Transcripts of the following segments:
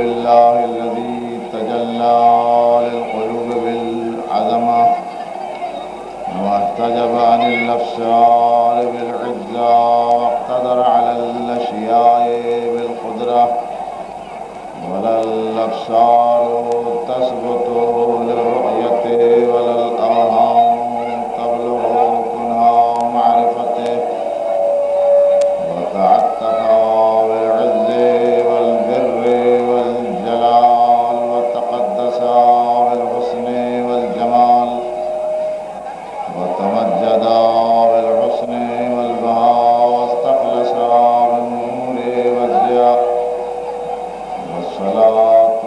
الله الذي تجلى للقلوب بالعظمة واحتجب عن الأبصار بالعزة واقتدر على الأشياء بالقدرة ولا الأبصار تثبت للرؤية ولا الأرهام تبلغ كنها معرفته وتعتق بالعز والبر والجلال وتقدس بالحسن والجمال وتمجد بالحسن والبهاء واستخلص بالنور والضياء والصلاة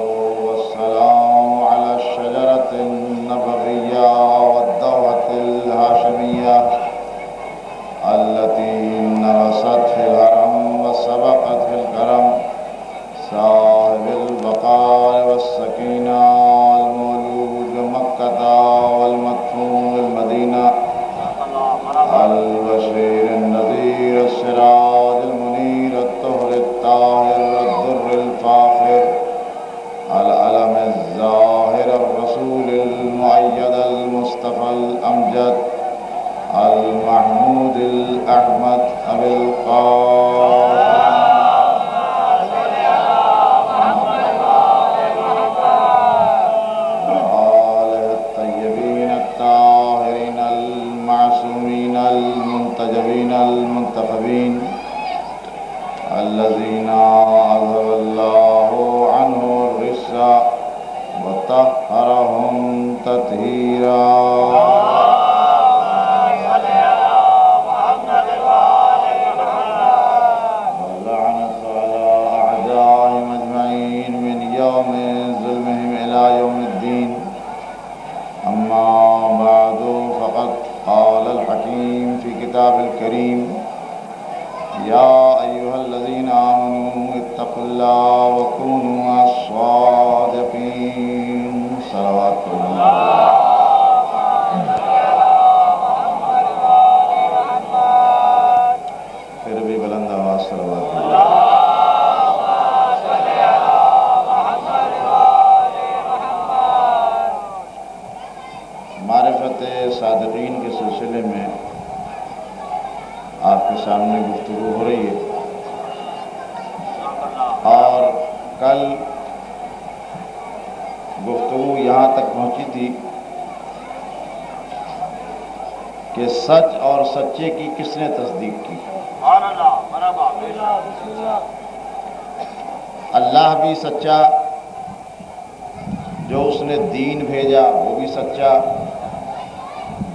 والسلام على الشجرة النبوية والدوحة الهاشمية التي نرست في الهرم وسبقت في الكرم صاحب البقاء والسكينة المولود مكة والمدفون بالمدينة البشير النذير السراج المنير الطهر الطاهر الدر الفاخر العلم الظاهر الرسول المؤيد المصطفى الأمجد المحمود الأحمد أبي القاسم وآله الطيبين الطاهرين المعصومين المنتجبين المنتخبين الذين أذهب الله عنه الرجس وطهرهم تطهيرا يوم الدين. أما بعد فقد قال الحكيم في كتاب الكريم يا أيها الذين آمنوا اتقوا الله وكونوا مع الصادقين صلوات الله. پھر بھی بلند آواز صلوات اللہ. معرفت صادقین کے سلسلے میں آپ کے سامنے گفتگو ہو رہی ہے اور کل گفتگو یہاں تک پہنچی تھی کہ سچ اور سچے کی کس نے تصدیق کی. اللہ بھی سچا، جو اس نے دین بھیجا وہ بھی سچا،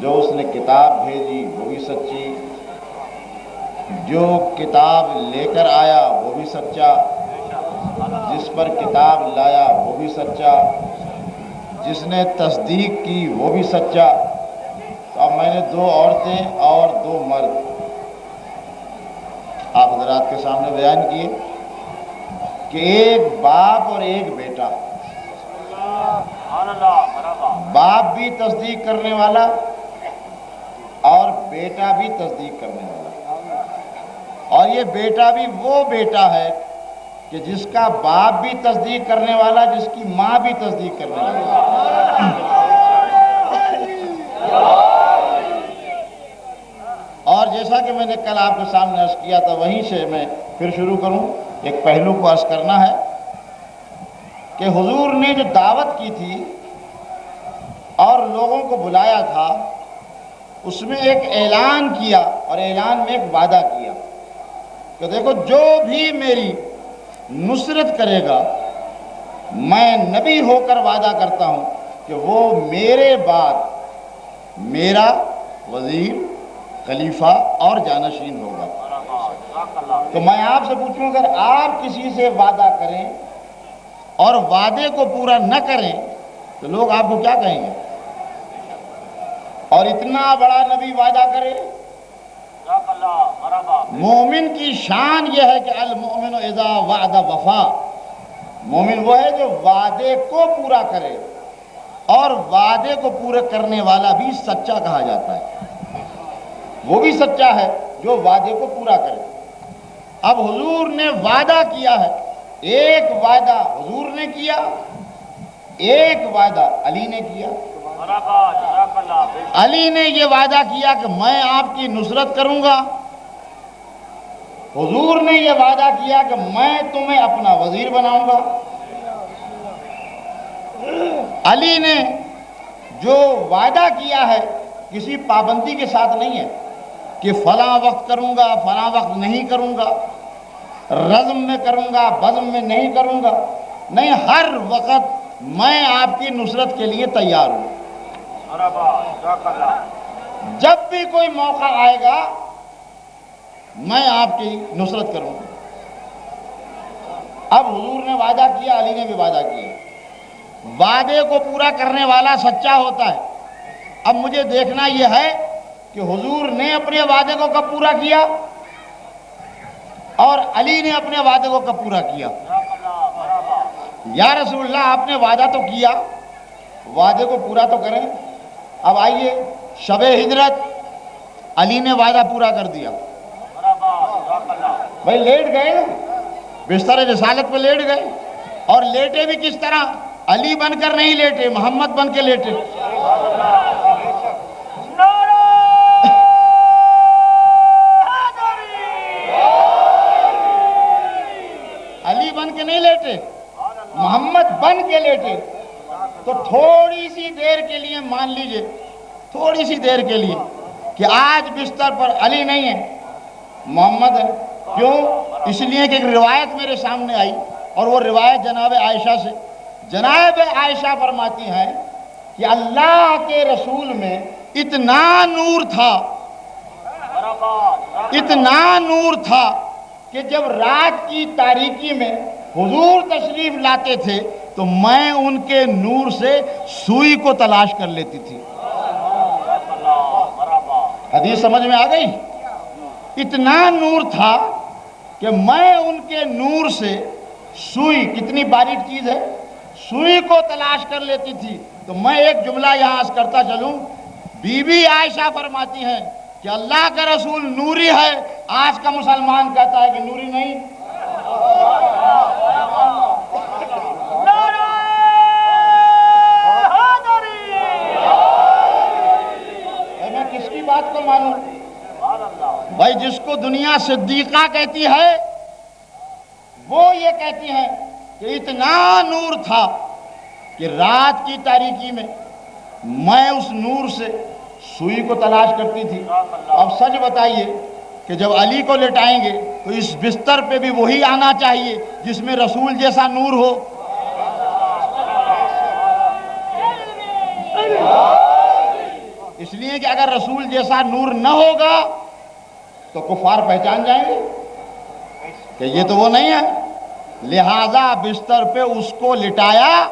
جو اس نے کتاب بھیجی وہ بھی سچی، جو کتاب لے کر آیا وہ بھی سچا، جس پر کتاب لایا وہ بھی سچا، جس نے تصدیق کی وہ بھی سچا. تو اب میں نے 2 عورتیں اور 2 مرد آپ حضرات کے سامنے بیان کیے کہ ایک باپ اور ایک بیٹا. باپ بھی تصدیق کرنے والا اور بیٹا بھی تصدیق کرنے والا، اور یہ بیٹا بھی وہ بیٹا ہے کہ جس کا باپ بھی تصدیق کرنے والا، جس کی ماں بھی تصدیق کرنے والا. اور جیسا کہ میں نے کل آپ کے سامنے عرض کیا تھا، وہیں سے میں پھر شروع کروں. ایک پہلو کو عرض کرنا ہے کہ حضور نے جو دعوت کی تھی اور لوگوں کو بلایا تھا، اس میں ایک اعلان کیا، اور اعلان میں ایک وعدہ کیا کہ دیکھو جو بھی میری نصرت کرے گا، میں نبی ہو کر وعدہ کرتا ہوں کہ وہ میرے بعد میرا وزیر، خلیفہ اور جانشین ہوگا. تو میں آپ سے پوچھوں، اگر آپ کسی سے وعدہ کریں اور وعدے کو پورا نہ کریں تو لوگ آپ کو کیا کہیں گے؟ اور اتنا بڑا نبی وعدہ کرے. مومن کی شان یہ ہے کہ المؤمن اذا وعد وفا. مومن وہ ہے جو وعدے کو پورا کرے، اور وعدے کو پورا کرنے والا بھی سچا کہا جاتا ہے. وہ بھی سچا ہے جو وعدے کو پورا کرے. اب حضور نے وعدہ کیا ہے ایک وعدہ حضور نے کیا، ایک وعدہ علی نے کیا۔ علی نے یہ وعدہ کیا کہ میں آپ کی نصرت کروں گا، حضور نے یہ وعدہ کیا کہ میں تمہیں اپنا وزیر بناؤں گا۔ علی نے جو وعدہ کیا ہے کسی پابندی کے ساتھ نہیں ہے کہ فلاں وقت کروں گا، فلاں وقت نہیں کروں گا، رزم میں کروں گا، بزم میں نہیں کروں گا، نہیں، ہر وقت میں آپ کی نصرت کے لیے تیار ہوں، جب بھی کوئی موقع آئے گا میں آپ کی نصرت کروں گا۔ اب حضور نے وعدہ کیا، علی نے بھی وعدہ کیا، وعدے کو پورا کرنے والا سچا ہوتا ہے۔ اب مجھے دیکھنا یہ ہے کہ حضور نے اپنے وعدے کو کب پورا کیا اور علی نے اپنے وعدے کو کب پورا کیا۔ یا رسول اللہ آپ نے وعدہ تو کیا، وعدے کو پورا تو کریں۔ اب آئیے، شب ہجرت علی نے وعدہ پورا کر دیا، بھائی لیٹ گئے، بستر رسالت پہ لیٹ گئے، اور لیٹے بھی کس طرح؟ علی بن کر نہیں لیٹے، محمد بن کے لیٹے۔ علی بن کے نہیں لیٹے، محمد بن کے لیٹے۔ تو تھوڑی سی دیر کے لیے مان لیجئے، تھوڑی سی دیر کے لیے، کہ آج بستر پر علی نہیں ہے، محمد ہے۔ کیوں؟ اس لیے کہ ایک روایت میرے سامنے آئی، اور وہ روایت جناب عائشہ سے۔ جناب عائشہ فرماتی ہیں کہ اللہ کے رسول میں اتنا نور تھا، اتنا نور تھا کہ جب رات کی تاریکی میں حضور تشریف لاتے تھے تو میں ان کے نور سے سوئی کو تلاش کر لیتی تھی۔ حدیث سمجھ میں آ گئی؟ اتنا نور تھا کہ میں ان کے نور سے سوئی، کتنی باریک چیز ہے، سوئی کو تلاش کر لیتی تھی۔ تو میں ایک جملہ یہاں عرض کرتا چلوں، بی بی عائشہ فرماتی ہیں کہ اللہ کا رسول نوری ہے، آج کا مسلمان کہتا ہے کہ نوری نہیں۔ میں کس کی بات کو مانوں؟ بھائی جس کو دنیا صدیقہ کہتی ہے وہ یہ کہتی ہیں کہ اتنا نور تھا کہ رات کی تاریکی میں میں اس نور سے سوئی کو تلاش کرتی تھی۔ اب سچ بتائیے کہ جب علی کو لٹائیں گے تو اس بستر پہ بھی وہی آنا چاہیے جس میں رسول جیسا نور ہو۔ اس لیے کہ اگر رسول جیسا نور نہ ہوگا تو کفار پہچان جائیں گے کہ یہ تو وہ نہیں ہے، لہذا بستر پہ اس کو لٹایا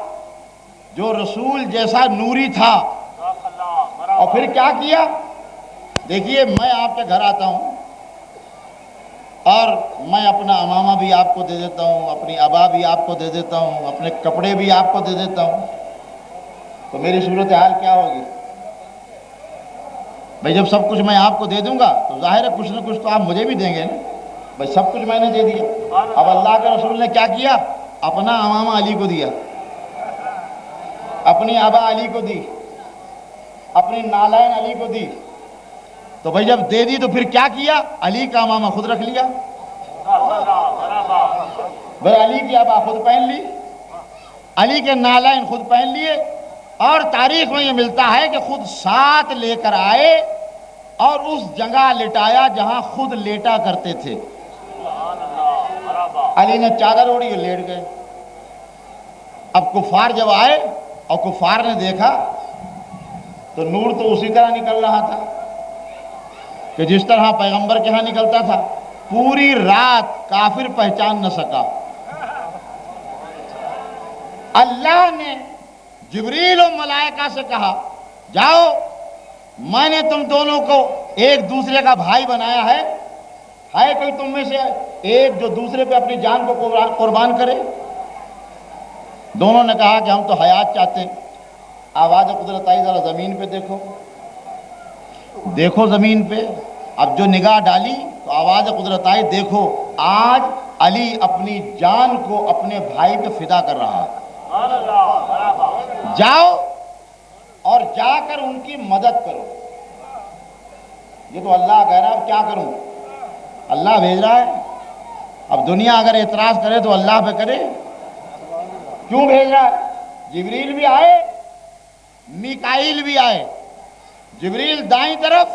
جو رسول جیسا نوری تھا۔ اور پھر کیا کیا؟ دیکھیے، میں آپ کے گھر آتا ہوں اور میں اپنا امامہ بھی آپ کو دے دیتا ہوں، اپنی ابا بھی آپ کو دے دیتا ہوں، اپنے کپڑے بھی آپ کو دے دیتا ہوں، تو میری صورتحال کیا ہوگی؟ بھائی جب سب کچھ میں آپ کو دے دوں گا تو ظاہر ہے کچھ نہ کچھ تو آپ مجھے بھی دیں گے نا۔ بھائی سب کچھ میں نے دے دیا، اب اللہ کے رسول نے کیا کیا؟ اپنا امامہ علی کو دیا، اپنی ابا علی کو دی، اپنی نالین علی کو دی۔ تو بھائی جب دے دی تو پھر کیا کیا؟ علی کا امامہ خود رکھ لیا، بھائی علی کی ابا خود پہن لی، علی کے نالین خود پہن لیے، اور تاریخ میں یہ ملتا ہے کہ خود ساتھ لے کر آئے اور اس جگہ لٹایا جہاں خود لیٹا کرتے تھے۔ علی نے چادر اوڑھی اور لیٹ گئے۔ اب کفار جب آئے اور کفار نے دیکھا تو نور تو اسی طرح نکل رہا تھا کہ جس طرح پیغمبر کے ہاں نکلتا تھا۔ پوری رات کافر پہچان نہ سکا۔ اللہ نے جبریل و ملائکہ سے کہا، جاؤ، میں نے تم دونوں کو ایک دوسرے کا بھائی بنایا ہے کوئی تم میں سے ایک جو دوسرے پہ اپنی جان کو قربان کرے؟ دونوں نے کہا کہ ہم تو حیات چاہتے ہیں۔ آواز قدرت آئی، ذرا زمین پہ دیکھو، دیکھو زمین پہ۔ اب جو نگاہ ڈالی تو آواز قدرت آئی، دیکھو آج علی اپنی جان کو اپنے بھائی پہ فدا کر رہا ہے. جاؤ اور جا کر ان کی مدد کرو. یہ تو اللہ کہہ رہا ہے. اب کیا کروں؟ اللہ بھیج رہا ہے. اب دنیا اگر اعتراض کرے تو اللہ پہ کرے. کیوں بھیج رہا ہے؟ جبریل بھی آئے، میکائیل بھی آئے. جبریل دائیں طرف،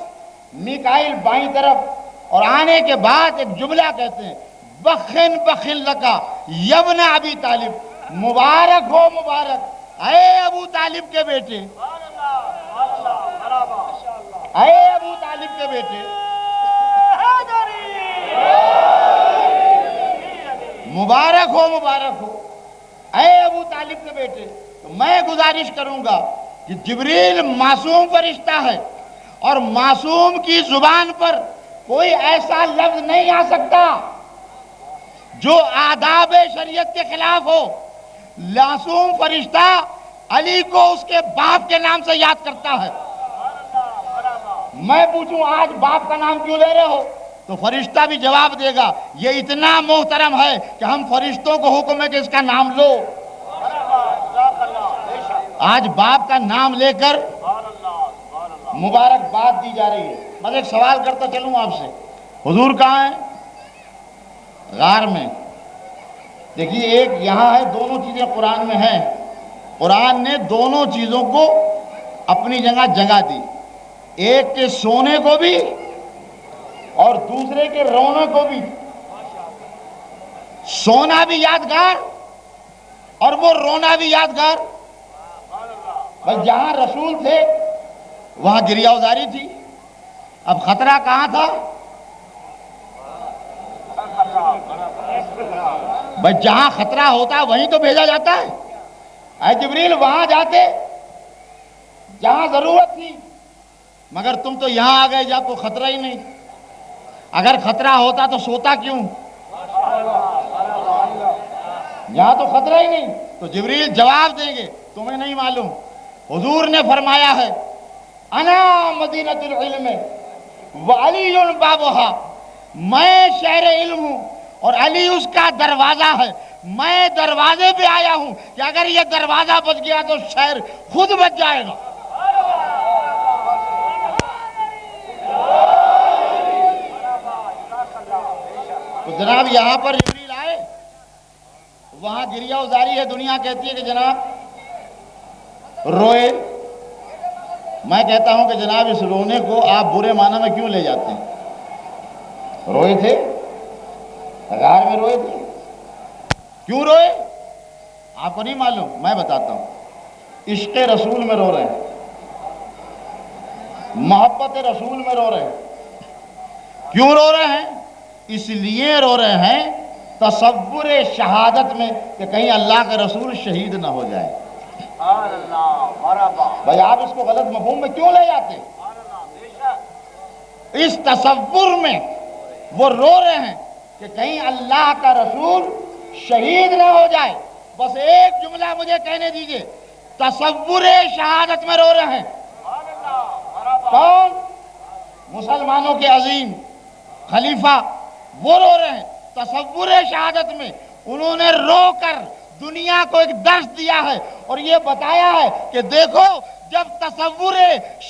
میکائیل بائیں طرف. اور آنے کے بعد ایک جملہ کہتے ہیں، بخن بخن لکا یبن ابی طالب، مبارک ہو مبارک اے ابو طالب کے بیٹے، اے ابو طالب کے بیٹے، مبارک ہو اے ابو طالب کے بیٹے. تو میں گزارش کروں گا کہ جبریل معصوم فرشتہ ہے، اور معصوم کی زبان پر کوئی ایسا لفظ نہیں آ سکتا جو آداب شریعت کے خلاف ہو. معصوم فرشتہ علی کو اس کے باپ کے نام سے یاد کرتا ہے. میں پوچھوں آج باپ کا نام کیوں لے رہے ہو؟ تو فرشتہ بھی جواب دے گا یہ اتنا محترم ہے کہ ہم فرشتوں کو حکم ہے کہ اس کا نام لو. آج باپ کا نام لے کر مبارکباد دی جا رہی ہے. میں ایک سوال کرتا چلوں آپ سے، حضور کہاں ہیں؟ غار میں. دیکھیے ایک یہاں ہے، دونوں چیزیں قرآن میں ہیں. قرآن نے دونوں چیزوں کو اپنی جگہ دی، ایک کے سونے کو بھی اور دوسرے کے رونے کو بھی. سونا بھی یادگار اور وہ رونا بھی یادگار. بھائی جہاں رسول تھے وہاں گریہ ازاری تھی. اب خطرہ کہاں تھا؟ بھائی جہاں خطرہ ہوتا ہے وہیں تو بھیجا جاتا ہے. اے جبریل وہاں جاتے جہاں ضرورت تھی، مگر تم تو یہاں آ گئے جہاں کوئی خطرہ ہی نہیں. اگر خطرہ ہوتا تو سوتا کیوں؟ یہاں تو خطرہ ہی نہیں. تو جبریل جواب دیں گے تمہیں نہیں معلوم. حضور نے فرمایا ہے انا مدینۃ العلم وعلی بابھا، میں شہر علم ہوں اور علی اس کا دروازہ ہے. میں دروازے پہ آیا ہوں کہ اگر یہ دروازہ بچ گیا تو شہر خود بچ جائے گا. تو جناب یہاں پر جبریل آئے، وہاں گریہ ازاری ہے. دنیا کہتی ہے کہ جناب روئے. میں کہتا ہوں کہ جناب اس رونے کو آپ برے معنی میں کیوں لے جاتے ہیں؟ روئے تھے، غار میں روئے تھے. کیوں روئے؟ آپ کو نہیں معلوم؟ میں بتاتا ہوں. عشق رسول میں رو رہے ہیں، محبت رسول میں رو رہے ہیں. کیوں رو رہے ہیں؟ اس لیے رو رہے ہیں تصور شہادت میں کہ کہیں اللہ کے رسول شہید نہ ہو جائے. بھائی آپ اس کو غلط مفہوم میں کیوں لے جاتے؟ اس تصور میں وہ رو رہے ہیں کہ کہیں اللہ کا رسول شہید نہ ہو جائے. بس ایک جملہ مجھے کہنے دیجئے، تصور شہادت میں رو رہے ہیں. کون؟ مسلمانوں کے عظیم خلیفہ وہ رو رہے ہیں تصور شہادت میں. انہوں نے رو کر دنیا کو ایک درس دیا ہے اور یہ بتایا ہے کہ دیکھو جب تصور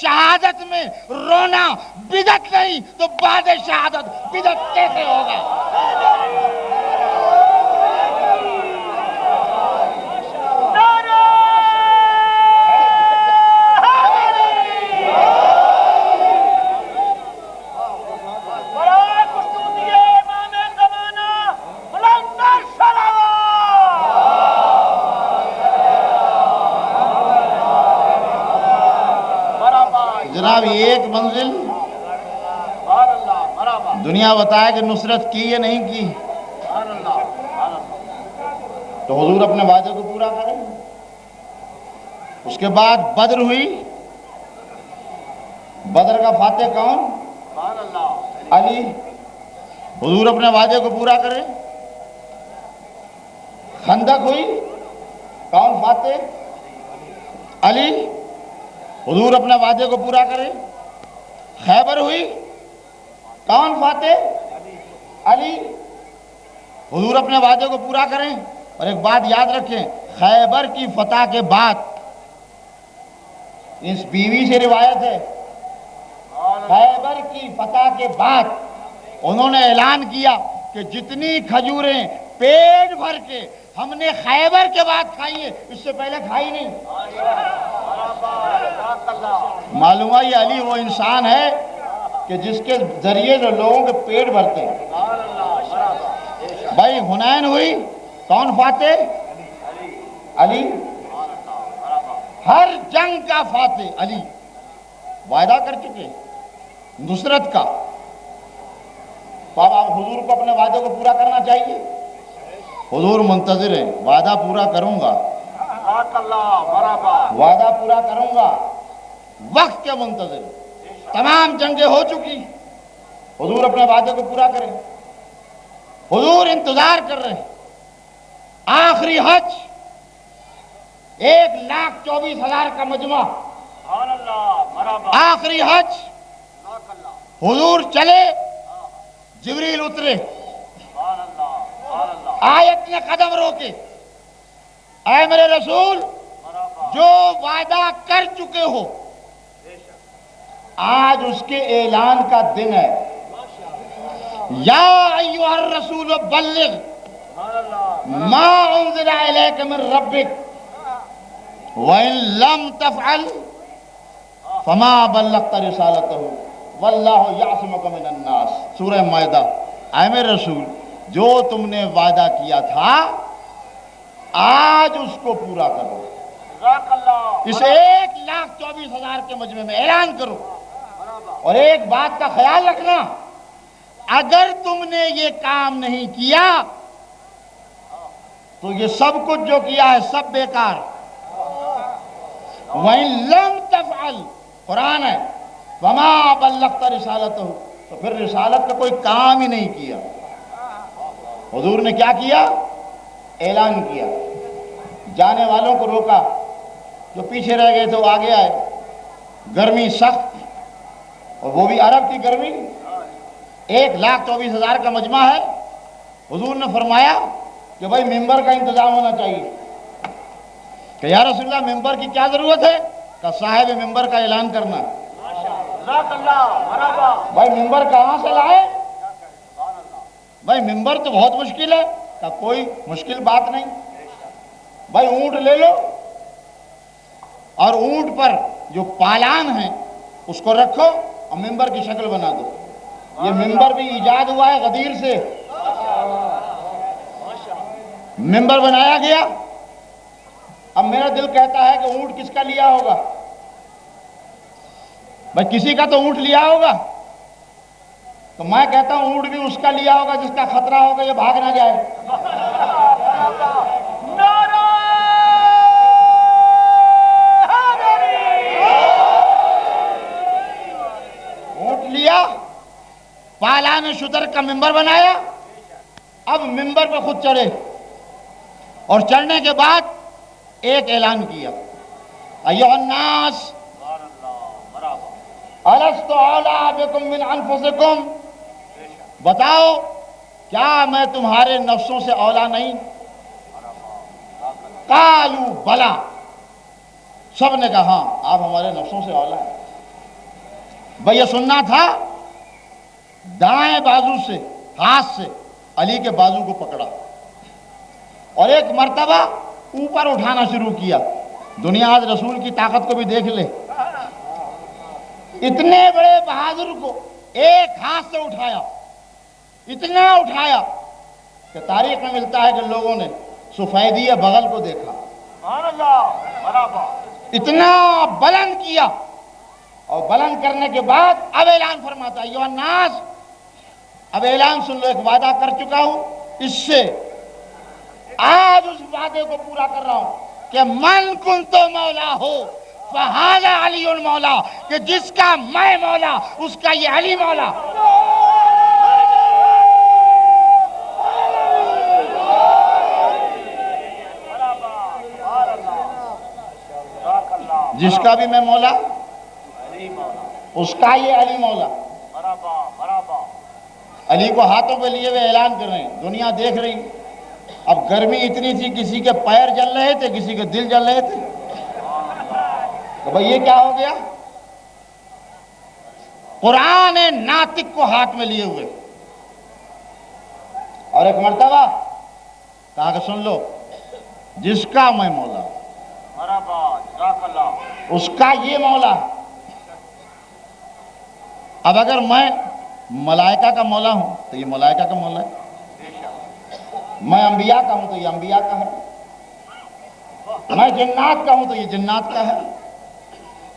شہادت میں رونا بدعت نہیں تو بعد شہادت بدعت کیسے ہوگا؟ جناب ایک منزل دنیا بتائے کہ نصرت کی یا نہیں کی. تو حضور اپنے وعدے کو پورا کریں. اس کے بعد بدر ہوئی. بدر کا فاتح کون؟ علی. حضور اپنے وعدے کو پورا کریں. خندق ہوئی، کون فاتح؟ علی. حضور اپنے وعدے کو پورا کرے. خیبر ہوئی، کون فاتح؟ علی. حضور اپنے وعدے کو پورا کریں. اور ایک بات یاد رکھیں، خیبر کی فتح کے بعد، اس بیوی سے روایت ہے، خیبر کی فتح کے بعد انہوں نے اعلان کیا کہ جتنی کھجوریں پیٹ بھر کے ہم نے خیبر کے بعد کھائی ہیں، اس سے پہلے کھائی نہیں. معلوم ہے یہ علی وہ انسان ہے کہ جس کے ذریعے جو لوگوں کے پیٹ بھرتے ہیں. بھائی حنین ہوئی، کون فاتح؟ علی. ہر جنگ کا فاتح علی. وعدہ کر چکے نصرت کا. تو اب آپ حضور کو اپنے وعدے کو پورا کرنا چاہیے. حضور منتظر ہیں، وعدہ پورا کروں گا، وعدہ پورا کروں گا. وقت کے منتظر، تمام جنگیں ہو چکی، حضور اپنے وعدے کو پورا کریں. حضور انتظار کر رہے ہیں. آخری حج 1,24,000 کا مجمع، آخری حج. حضور چلے، جبریل اترے، آیت نے قدم روکے. اے میرے رسول، جو وعدہ کر چکے ہو آج اس کے اعلان کا دن ہے. یا ایھا الرسول بلغ ما انزل الیک من ربک وان لم تفعل فما بلغت رسالتہ واللہ یعصمک من الناس. سورہ مائدہ. اے میرے رسول، جو تم نے وعدہ کیا تھا آج اس کو پورا کرو. اس 1,24,000 کے مجمع میں اعلان کرو. اور ایک بات کا خیال رکھنا، اگر تم نے یہ کام نہیں کیا تو یہ سب کچھ جو کیا ہے سب بیکار. وَإِن لَمْ تَفْعَلْ، قرآن ہے، وَمَا بَلَّغْتَ رِسَالَتَهُ، تو پھر رسالت کا کوئی کام ہی نہیں کیا. حضور نے کیا کیا؟ اعلان کیا. جانے والوں کو روکا، جو پیچھے رہ گئے تو آگے آئے. گرمی سخت، اور وہ بھی عرب کی گرمی. 1,24,000 کا مجمع ہے. حضور نے فرمایا کہ بھائی ممبر کا انتظام ہونا چاہیے. کہ یا رسول اللہ ممبر کی کیا ضرورت ہے؟ کہ صاحب ممبر کا اعلان کرنا. بھائی ممبر کہاں سے لائے؟ بھائی ممبر تو بہت مشکل ہے. کہ کوئی مشکل بات نہیں. بھائی اونٹ لے لو اور اونٹ پر جو پالان ہے اس کو رکھو اور ممبر کی شکل بنا دو. یہ ممبر بھی ایجاد ہوا ہے غدیر سے. ممبر بنایا گیا. اب میرا دل کہتا ہے کہ اونٹ کس کا لیا ہوگا؟ بھائی کسی کا تو اونٹ لیا ہوگا. تو میں کہتا ہوں اونٹ بھی اس کا لیا ہوگا جس کا خطرہ ہوگا یہ بھاگ نہ جائے. اونٹ لیا، پالان شتر کا ممبر بنایا. اب ممبر پہ خود چڑھے اور چڑھنے کے بعد ایک اعلان کیا، ایھا الناس الست اولیٰ بکم من انفسکم، بتاؤ کیا میں تمہارے نفسوں سے اولیٰ نہیں؟ قالوا بلا، سب نے کہا ہاں آپ ہمارے نفسوں سے اولیٰ ہیں. بھئی یہ سننا تھا. دائیں بازو سے، ہاتھ سے علی کے بازو کو پکڑا اور ایک مرتبہ اوپر اٹھانا شروع کیا. دنیا آج رسول کی طاقت کو بھی دیکھ لے. اتنے بڑے بہادر کو ایک ہاتھ سے اٹھایا، اتنا اٹھایا کہ تاریخ میں ملتا ہے کہ لوگوں نے سفیدی بغل کو دیکھا. اتنا بلند کیا، اور بلند کرنے کے بعد اب اعلان فرماتا ہے ایھا الناس، اب اعلان سن لو، ایک وعدہ کر چکا ہوں، اس سے آج اس وعدے کو پورا کر رہا ہوں کہ من کنت مولا ہو فہذا علی المولا، کہ جس کا میں مولا اس کا یہ علی مولا. جس کا بھی میں مولا اس کا یہ علی مولا. علی کو ہاتھوں پہ لیے ہوئے اعلان کر رہے ہیں، دنیا دیکھ رہی۔ اب گرمی اتنی تھی، کسی کے پیر جل رہے تھے، کسی کے دل جل رہے تھے۔ تو بھئی یہ کیا ہو گیا؟ قرآن ناطق کو ہاتھ میں لیے ہوئے، اور ایک مرتبہ کہا کہ سن لو، جس کا میں مولا، اس کا یہ مولا۔ اب اگر میں ملائکہ کا مولا ہوں تو یہ ملائکہ کا مولا ہے، میں انبیاء کا ہوں تو یہ انبیاء کا ہے، میں جنات کا ہوں تو یہ جنات کا ہے،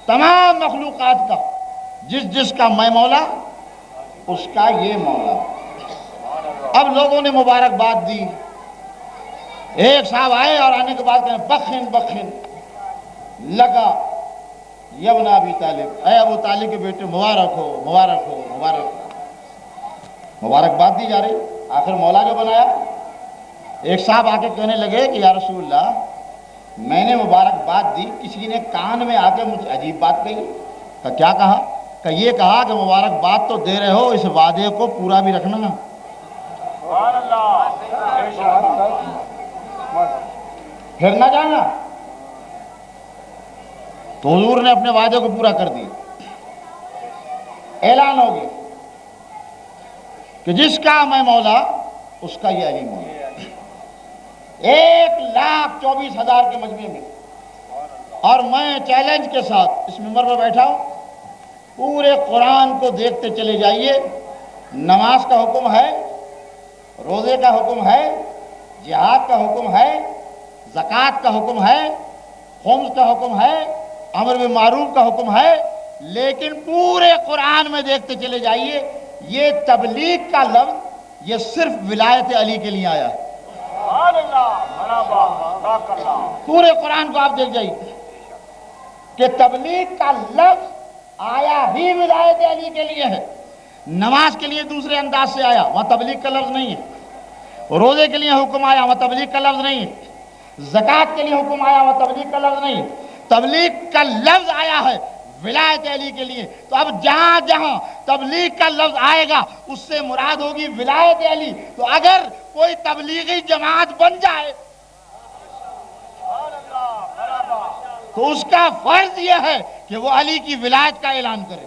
تمام مخلوقات کا جس کا میں مولا، اس کا یہ مولا۔ اب لوگوں نے مبارکباد دی، ایک صاحب آئے اور آنے کے بعد کہیں بخن بخن لگا یبن ابی طالب، اے ابو طالب کے بیٹے مبارک ہو مبارک ہو مبارک ہو، مبارکباد دی جا رہی۔ آخر مولا جو بنایا، ایک صاحب آ کے کہنے لگے کہ یا رسول اللہ، میں نے مبارکباد دی، کسی نے کان میں آ کے مجھے عجیب بات کہی۔ کہ کیا کہا؟ کہ یہ کہا کہ مبارکباد تو دے رہے ہو، اس وعدے کو پورا بھی رکھنا، پھر نہ جانا۔ تو حضور نے اپنے وعدے کو پورا کر دیا، اعلان ہو گیا کہ جس کا میں مولا، اس کا یہ علی مولا۔ 1,24,000 کے مجمع میں، اور میں چیلنج کے ساتھ اس منبر پر بیٹھا ہوں، پورے قرآن کو دیکھتے چلے جائیے۔ نماز کا حکم ہے، روزے کا حکم ہے، جہاد کا حکم ہے، زکوٰۃ کا حکم ہے، خمس کا حکم ہے، امر بالمعروف کا حکم ہے، لیکن پورے قرآن میں دیکھتے چلے جائیے، یہ تبلیغ کا لفظ یہ صرف ولایت علی کے لیے آیا ہے۔ پورے قرآن کو آپ دیکھ جائیے کہ تبلیغ کا لفظ آیا ہی ولایت علی کے لیے ہے۔ نماز کے لیے دوسرے انداز سے آیا، وہاں تبلیغ کا لفظ نہیں ہے۔ روزے کے لیے حکم آیا، وہاں تبلیغ کا لفظ نہیں ہے۔ زکوٰۃ کے لیے حکم آیا، وہاں تبلیغ کا لفظ نہیں ہے۔ تبلیغ کا لفظ آیا ہے ولایت علی کے لیے۔ تو اب جہاں جہاں تبلیغ کا لفظ آئے گا، اس سے مراد ہوگی ولایت علی۔ تو اگر کوئی تبلیغی جماعت بن جائے تو اس کا فرض یہ ہے کہ وہ علی کی ولایت کا اعلان کرے۔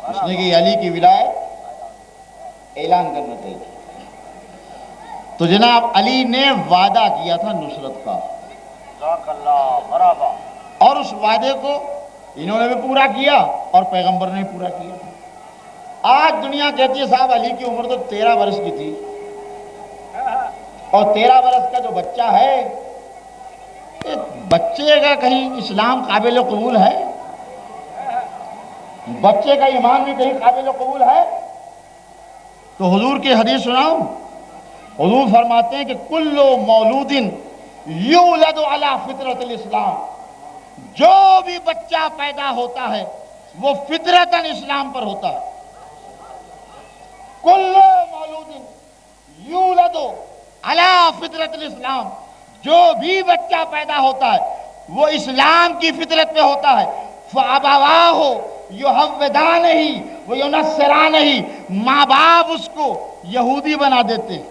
اس نے کہ علی کی ولایت اعلان کرنا چاہیے۔ تو جناب علی نے وعدہ کیا تھا نصرت کا، اور اس وعدے کو انہوں نے بھی پورا کیا اور پیغمبر نے پورا کیا۔ آج دنیا کہتی ہے صاحب علی کی عمر تو 13 برس کی تھی، اور 13 برس کا جو بچہ ہے، بچے کا کہیں اسلام قابل قبول ہے؟ بچے کا ایمان بھی کہیں قابل قبول ہے؟ تو حضور کی حدیث سناؤں، حضور فرماتے ہیں کہ کل مولود یولد علی فطرت الاسلام، جو بھی بچہ پیدا ہوتا ہے وہ فطرتاً اسلام پر ہوتا ہے۔ کل مولود یولد علی فطرت الاسلام، جو بھی بچہ پیدا ہوتا ہے وہ اسلام کی فطرت پہ ہوتا ہے۔ فَأَبَوَاهُ يُحَوِّدَانِهِ وَيُنَصِّرَانِهِ، ماں باپ اس کو یہودی بنا دیتے ہیں،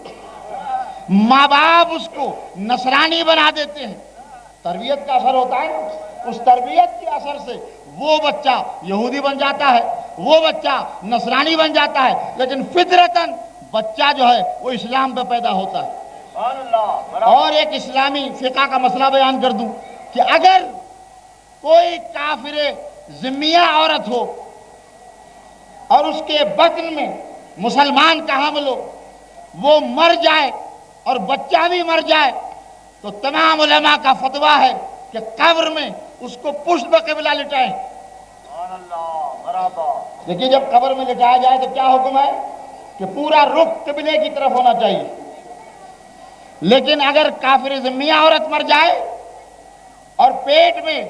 ماں باپ اس کو نصرانی بنا دیتے ہیں۔ تربیت کا اثر ہوتا ہے نا، اس تربیت کے اثر سے وہ بچہ یہودی بن جاتا ہے، وہ بچہ نصرانی بن جاتا ہے، لیکن فطرتاً بچہ جو ہے وہ اسلام پہ پیدا ہوتا ہے۔ اور ایک اسلامی فقہ کا مسئلہ بیان کر دوں کہ اگر کوئی کافر ذمیہ عورت ہو اور اس کے بطن میں مسلمان کا حمل ہو، وہ مر جائے اور بچہ بھی مر جائے، تو تمام علماء کا فتویٰ ہے کہ قبر میں اس کو پشت بقبلہ لٹائیں۔ دیکھیے جب قبر میں لٹایا جائے تو کیا حکم ہے کہ پورا رخ قبلے کی طرف ہونا چاہیے، لیکن اگر کافر ذمیہ عورت مر جائے اور پیٹ میں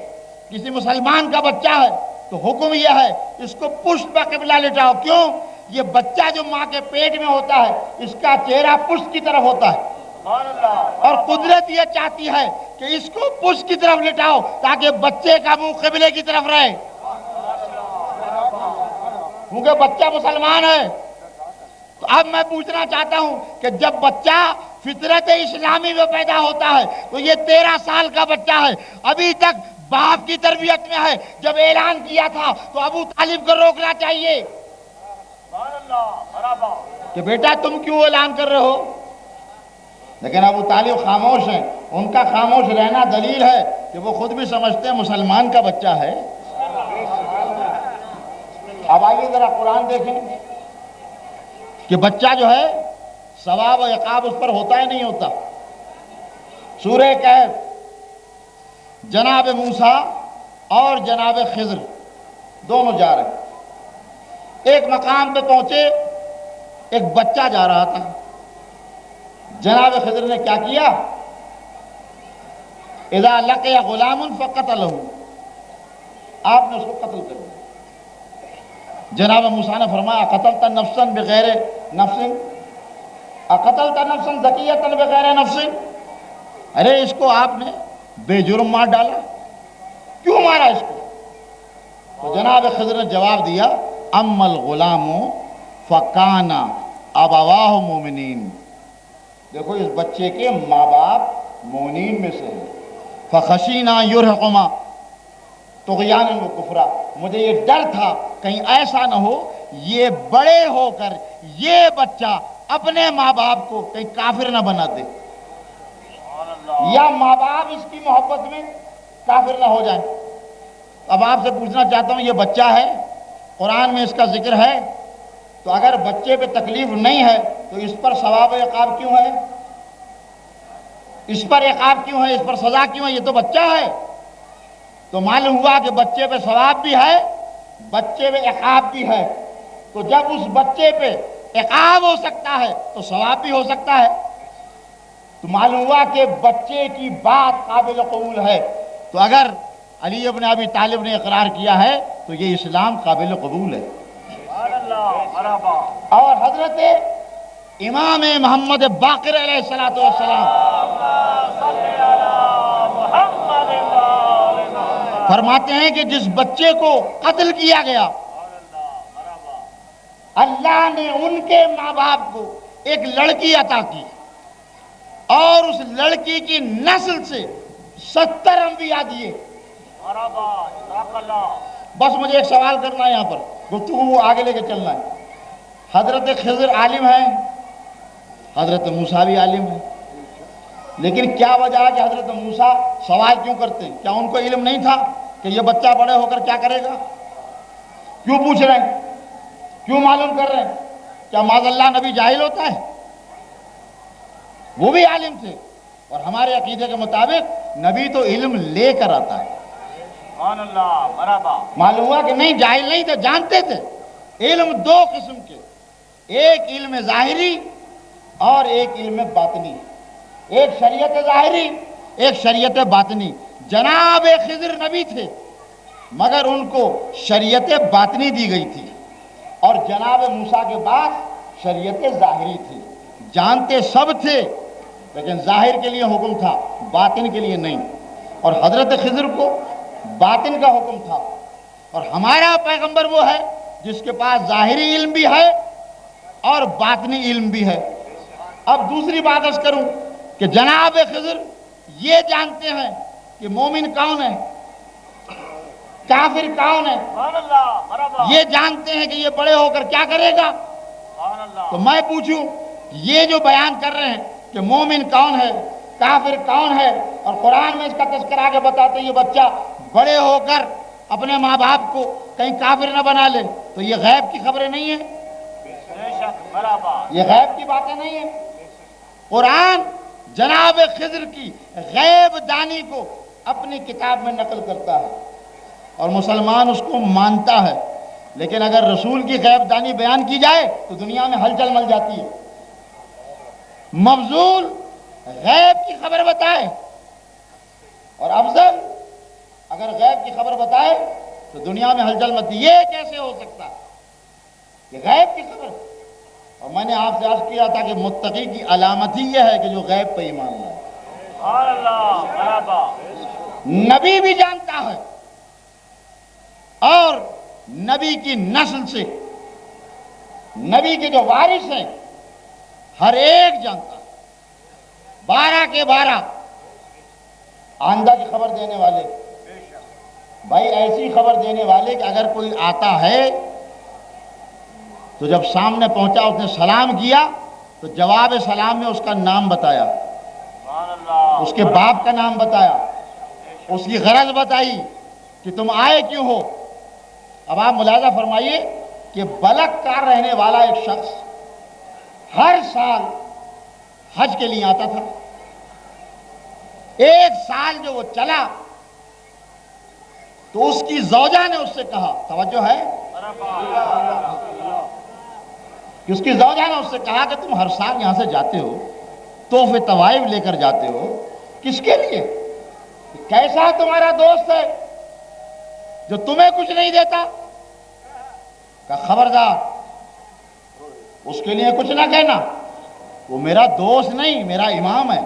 کسی مسلمان کا بچہ ہے تو حکم یہ ہے اس کو پشت بقبلہ لٹاؤ۔ کیوں؟ یہ بچہ جو ماں کے پیٹ میں ہوتا ہے اس کا چہرہ پشت کی طرف ہوتا ہے، اور قدرت یہ چاہتی ہے کہ اس کو پشت کی طرف لٹاؤ تاکہ بچے کا منہ قبلے کی طرف رہے، کیونکہ بچہ مسلمان ہے۔ تو اب میں پوچھنا چاہتا ہوں کہ جب بچہ فطرت اسلامی میں پیدا ہوتا ہے تو یہ 13 سال کا بچہ ہے، ابھی تک باپ کی تربیت میں ہے۔ جب اعلان کیا تھا تو ابو طالب کو روکنا چاہیے کہ بیٹا تم کیوں اعلان کر رہے ہو، لیکن ابو طالب خاموش ہیں۔ ان کا خاموش رہنا دلیل ہے کہ وہ خود بھی سمجھتے ہیں مسلمان کا بچہ ہے۔ اب آئیے ذرا قرآن دیکھیں کہ بچہ جو ہے ثواب و عقاب اس پر ہوتا ہے نہیں ہوتا۔ سورہ کہف جناب موسیٰ اور جناب خضر دونوں جا رہے ہیں، ایک مقام پہ پہنچے، ایک بچہ جا رہا تھا۔ جناب خضر نے کیا کیا؟ اذا لقی غلام فقتلہ، آپ نے اس کو قتل کر دیا۔ جناب موسیٰ نے فرمایا اقتلت نفسا بغیر نفس، اقتلت نفسا زکیۃ بغیر نفس، ارے اس کو آپ نے بے جرم مار ڈالا، کیوں مارا اس کو؟ تو جناب خضر نے جواب دیا اما الغلام فکان ابواہ مومنین، دیکھو اس بچے کے ماں باپ مومنین میں سے ہیں، فخشینا یرحقما طغیانا و کفرا، مجھے یہ ڈر تھا کہیں ایسا نہ ہو یہ بڑے ہو کر یہ بچہ اپنے ماں باپ کو کہیں کافر نہ بنا دے، یا ماں باپ اس کی محبت میں کافر نہ ہو جائیں۔ اب آپ سے پوچھنا چاہتا ہوں یہ بچہ ہے، قرآن میں اس کا ذکر ہے، تو اگر بچے پہ تکلیف نہیں ہے تو اس پر ثواب و عقاب کیوں ہے؟ اس پر عقاب کیوں ہے؟ اس پر سزا کیوں ہے؟ یہ تو بچہ ہے۔ تو معلوم ہوا کہ بچے پہ ثواب بھی ہے، بچے پہ عقاب بھی ہے۔ تو جب اس بچے پہ عقاب ہو سکتا ہے تو ثواب بھی ہو سکتا ہے۔ تو معلوم ہوا کہ بچے کی بات قابل قبول ہے۔ تو اگر علی ابن ابی طالب نے اقرار کیا ہے تو یہ اسلام قابل قبول ہے۔ اور حضرت امام محمد باقر علیہ السلام فرماتے ہیں کہ جس بچے کو قتل کیا گیا اللہ نے ان کے ماں باپ کو ایک لڑکی عطا کی، اور اس لڑکی کی نسل سے 70 انبیاء دیے۔ بس مجھے ایک سوال کرنا ہے، یہاں پر گفتگو آگے لے کے چلنا ہے۔ حضرت خضر عالم ہیں، حضرت موسیٰ بھی عالم ہیں، لیکن کیا وجہ ہے کہ حضرت موسیٰ سوال کیوں کرتے ہیں؟ کیا ان کو علم نہیں تھا کہ یہ بچہ بڑے ہو کر کیا کرے گا؟ کیوں پوچھ رہے ہیں؟ کیوں معلوم کر رہے ہیں؟ کیا معاذ اللہ نبی جاہل ہوتا ہے؟ وہ بھی عالم تھے، اور ہمارے عقیدے کے مطابق نبی تو علم لے کر آتا ہے۔ معلوم ہوا کہ نہیں، جاہل نہیں تھے، جانتے تھے۔ علم دو قسم کے، ایک علم ظاہری اور ایک علم باطنی، ایک شریعت ظاہری ایک شریعت باطنی۔ جناب خضر نبی تھے مگر ان کو شریعت باطنی دی گئی تھی، اور جناب موسیٰ کے بعد شریعت ظاہری تھی۔ جانتے سب تھے لیکن ظاہر کے لیے حکم تھا، باطن کے لیے نہیں۔ اور حضرت خضر کو باطن کا حکم تھا، اور ہمارا پیغمبر وہ ہے جس کے پاس ظاہری علم بھی ہے اور باطنی علم بھی ہے۔ اب دوسری بات عرض کروں کہ جناب خضر یہ جانتے ہیں کہ مومن کون ہے، کافر کون ہے، یہ جانتے ہیں کہ یہ بڑے ہو کر کیا کرے گا۔ تو میں پوچھوں، یہ جو بیان کر رہے ہیں کہ مومن کون ہے، کافر کون ہے، اور قرآن میں اس کا تذکرہ آگے بتاتے ہیں یہ بچہ بڑے ہو کر اپنے ماں باپ کو کہیں کافر نہ بنا لے، تو یہ غیب کی خبریں نہیں ہیں، یہ غیب کی باتیں نہیں ہیں۔ قرآن جناب خضر کی غیب دانی کو اپنی کتاب میں نقل کرتا ہے اور مسلمان اس کو مانتا ہے، لیکن اگر رسول کی غیب دانی بیان کی جائے تو دنیا میں ہلچل مچ جاتی ہے۔ مفضول غیب کی خبر بتائے اور افضل اگر غیب کی خبر بتائے تو دنیا میں ہلچل مچتی، یہ کیسے ہو سکتا ہے؟ یہ غیب کی خبر اور میں نے آپ سے عرض کیا تھا کہ متقی کی علامت ہی یہ ہے کہ جو غیب پہ ایمان لائے. نبی بھی جانتا ہے اور نبی کی نسل سے نبی کے جو وارث ہیں ہر ایک جانتا ہے. 12 کے 12 آئندہ کی خبر دینے والے بھائی، ایسی خبر دینے والے کہ اگر کوئی آتا ہے تو جب سامنے پہنچا اس نے سلام کیا تو جواب سلام میں اس کا نام بتایا، اس کے باپ کا نام بتایا، اس کی غرض بتائی کہ تم آئے کیوں ہو. اب آپ ملاحظہ فرمائیے کہ بلک کا رہنے والا ایک شخص ہر سال حج کے لیے آتا تھا. ایک سال جو وہ چلا تو اس کی زوجہ نے اس سے کہا، توجہ ہے کہ اس کی زوجہ نے اس سے کہا کہ تم ہر سال یہاں سے جاتے ہو، تحفے طوائف لے کر جاتے ہو، کس کے لیے؟ کیسا تمہارا دوست ہے جو تمہیں کچھ نہیں دیتا؟ کہ خبردار اس کے لیے کچھ نہ کہنا، وہ میرا دوست نہیں، میرا امام ہے.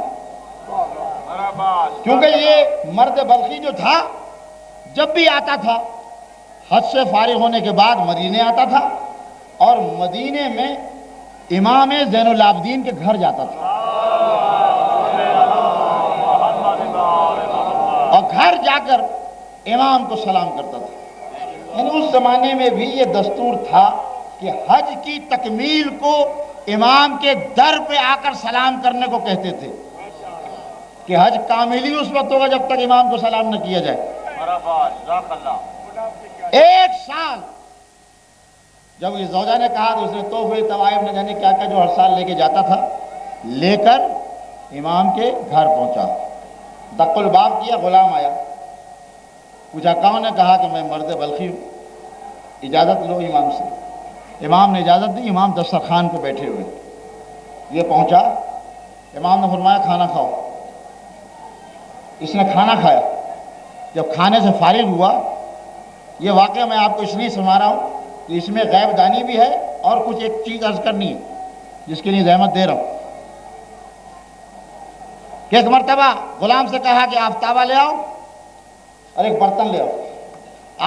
کیونکہ یہ مرد بلخی جو تھا جب بھی آتا تھا حج سے فارغ ہونے کے بعد مدینے آتا تھا اور مدینے میں امام زین العابدین کے گھر جاتا تھا اور گھر جا کر امام کو سلام کرتا تھا. یعنی اس زمانے میں بھی یہ دستور تھا کہ حج کی تکمیل کو امام کے در پہ آ کر سلام کرنے کو کہتے تھے کہ حج کاملی اس وقت ہوگا جب تک امام کو سلام نہ کیا جائے. ایک سال جب یہ زوجہ نے کہا تو اس نے تحفے طوائف نہ جانے کیا کیا جو ہر سال لے کے جاتا تھا لے کر امام کے گھر پہنچا. دق الباب کیا، غلام آیا، پوچھا کون نے؟ کہا کہ میں مرد بلخی ہوں، اجازت لو امام سے. امام نے اجازت دی. امام دسترخوان پہ بیٹھے ہوئے. یہ پہنچا، امام نے فرمایا کھانا کھاؤ. اس نے کھانا کھایا. جب کھانے سے فارغ ہوا، یہ واقعہ میں آپ کو اس لیے سنا رہا ہوں کہ اس میں غیب دانی بھی ہے اور کچھ ایک چیز عرض کرنی ہے جس کے لیے زحمت دے رہا ہوں. کہ ایک مرتبہ غلام سے کہا کہ آفتابہ لے آؤ اور ایک برتن لے آؤ.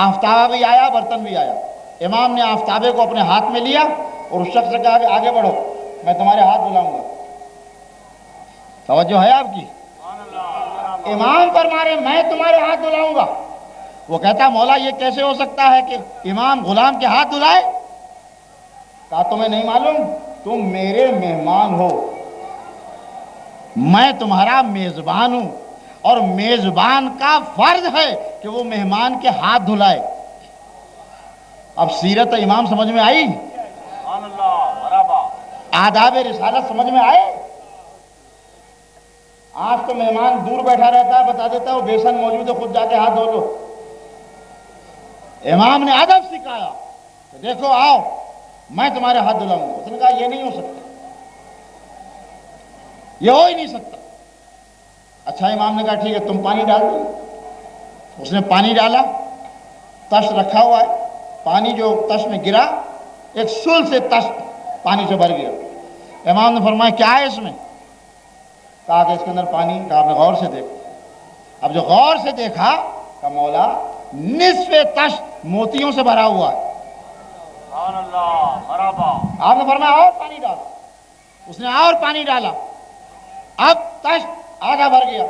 آفتابہ بھی آیا، برتن بھی آیا. امام نے آفتابے کو اپنے ہاتھ میں لیا اور اس شخص سے کہا کہ آگے بڑھو، میں تمہارے ہاتھ دھلاؤں گا. توجہ ہے آپ کی؟ امام فرمارے میں تمہارے ہاتھ دھلاؤں گا. وہ کہتا مولا یہ کیسے ہو سکتا ہے کہ امام غلام کے ہاتھ دھلائے؟ کہا تمہیں نہیں معلوم؟ تم میرے مہمان ہو، میں تمہارا میزبان ہوں اور میزبان کا فرض ہے کہ وہ مہمان کے ہاتھ دھلائے. اب سیرت امام سمجھ میں آئی؟ آداب رسالت سمجھ میں آئے؟ آج تو مہمان دور بیٹھا رہتا ہے، بتا دیتا ہے وہ بیسن موجود ہے، خود جا کے ہاتھ دھو لو. امام نے ادب سکھایا کہ دیکھو آؤ میں تمہارے ہاتھ دھلاؤں گا. اس نے کہا یہ نہیں ہو سکتا، یہ ہو ہی نہیں سکتا. اچھا امام نے کہا ٹھیک ہے تم پانی ڈال دو. اس نے پانی ڈالا، تشت رکھا ہوا ہے، پانی جو تشت میں گرا ایک سل سے تشت پانی سے بھر گیا. امام نے فرمایا کیا ہے اس میں؟ کہا کہ اس کے اندر پانی. کہا آپ نے غور سے دیکھا. اب جو غور سے دیکھا کہ مولا نصف تشت موتیوں سے بھرا ہوا ہے. آپ نے فرمایا اور پانی ڈالا. اس نے اور پانی ڈالا، اب تشت آدھا بھر گیا.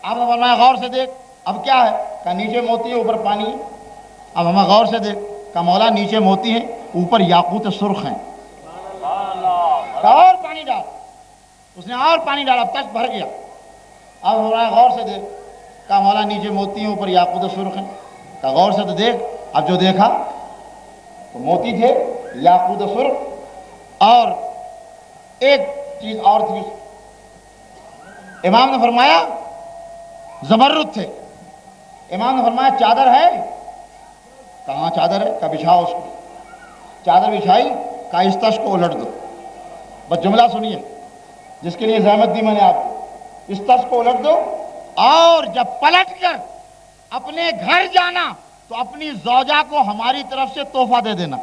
آپ نے فرمایا غور سے دیکھ اب کیا ہے؟ کہ نیچے موتی ہے اوپر پانی ہے. اب ہمیں غور سے دیکھ. کہ مولا نیچے موتی ہیں اوپر یاقوت سرخ ہیں. کہ اور پانی ڈال. اس نے اور پانی ڈالا، اب تشت بھر گیا. اب فرمایا غور سے دیکھ. کہ مولا نیچے موتی ہیں اوپر یاقوت سرخ ہیں. کہ غور سے تو دیکھ. اب جو دیکھا تو موتی تھے، یاقوت سرخ اور ایک چیز اور تھی. امام نے فرمایا زمرد تھے. امام نے فرمایا چادر ہے؟ کہاں چادر ہے؟ کہ بچھاؤ اس کو. چادر بچھائی. کہا اس تشت کو الٹ دو. بس جملہ سنیے جس کے لیے زحمت دی میں نے آپ کو. اس تشت کو الٹ دو اور جب پلٹ کر اپنے گھر جانا تو اپنی زوجہ کو ہماری طرف سے تحفہ دے دینا.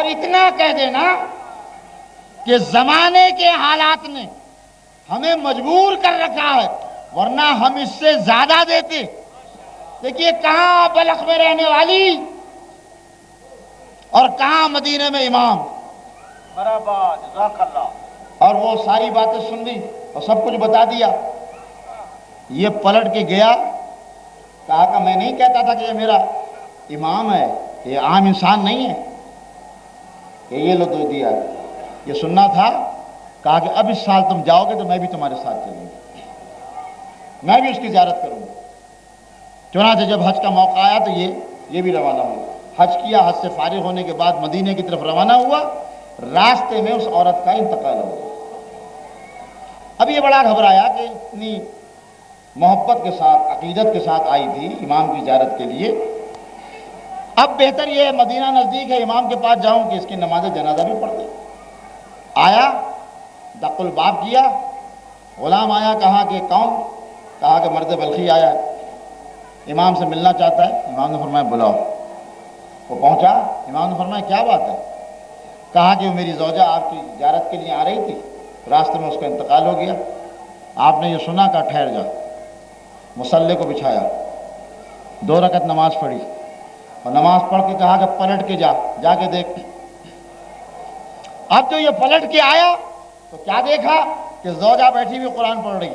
اتنا کہہ دینا کہ زمانے کے حالات نے ہمیں مجبور کر رکھا ہے، ورنہ ہم اس سے زیادہ دیتے۔ دیکھیے کہاں بلخ میں رہنے والی اور کہاں مدینے میں امام، برابر، جزاک اللہ۔ اور وہ ساری باتیں سن لی اور سب کچھ بتا دیا۔ یہ پلٹ کے گیا، کہا کہ میں نہیں کہتا تھا کہ یہ میرا امام ہے، یہ عام انسان نہیں ہے کہ یہ لو دو دیا، یہ سننا تھا۔ کہا کہ اب اس سال تم جاؤ گے تو میں بھی تمہارے ساتھ چلوں گا، میں بھی اس کی زیارت کروں گا۔ چنانچہ جب حج کا موقع آیا تو یہ بھی روانہ ہوا، حج کیا، حج سے فارغ ہونے کے بعد مدینے کی طرف روانہ ہوا۔ راستے میں اس عورت کا انتقال ہو گیا۔ اب یہ بڑا گھبرایا کہ اتنی محبت کے ساتھ، عقیدت کے ساتھ آئی تھی امام کی زیارت کے لیے، اب بہتر یہ ہے مدینہ نزدیک ہے، امام کے پاس جاؤں کہ اس کی نماز جنازہ بھی پڑھ دیں۔ آیا، دق الباب کیا، غلام آیا، کہا کہ کون؟ کہا کہ مرد بلخی آیا ہے، امام سے ملنا چاہتا ہے۔ امام نے فرمایا بلاؤ۔ وہ پہنچا، امام نے فرمایا کیا بات ہے؟ کہا کہ وہ میری زوجہ آپ کی زیارت کے لیے آ رہی تھی، راستے میں اس کا انتقال ہو گیا، آپ نے یہ سنا؟ کہا ٹھہر جا۔ مصلی کو بچھایا، 2 رکعت نماز پڑھی اور نماز پڑھ کے کہا کہ پلٹ کے جا کے دیکھ۔ اب جو یہ پلٹ کے آیا تو کیا دیکھا کہ زوجہ بیٹھی ہوئی قرآن پڑھ رہی،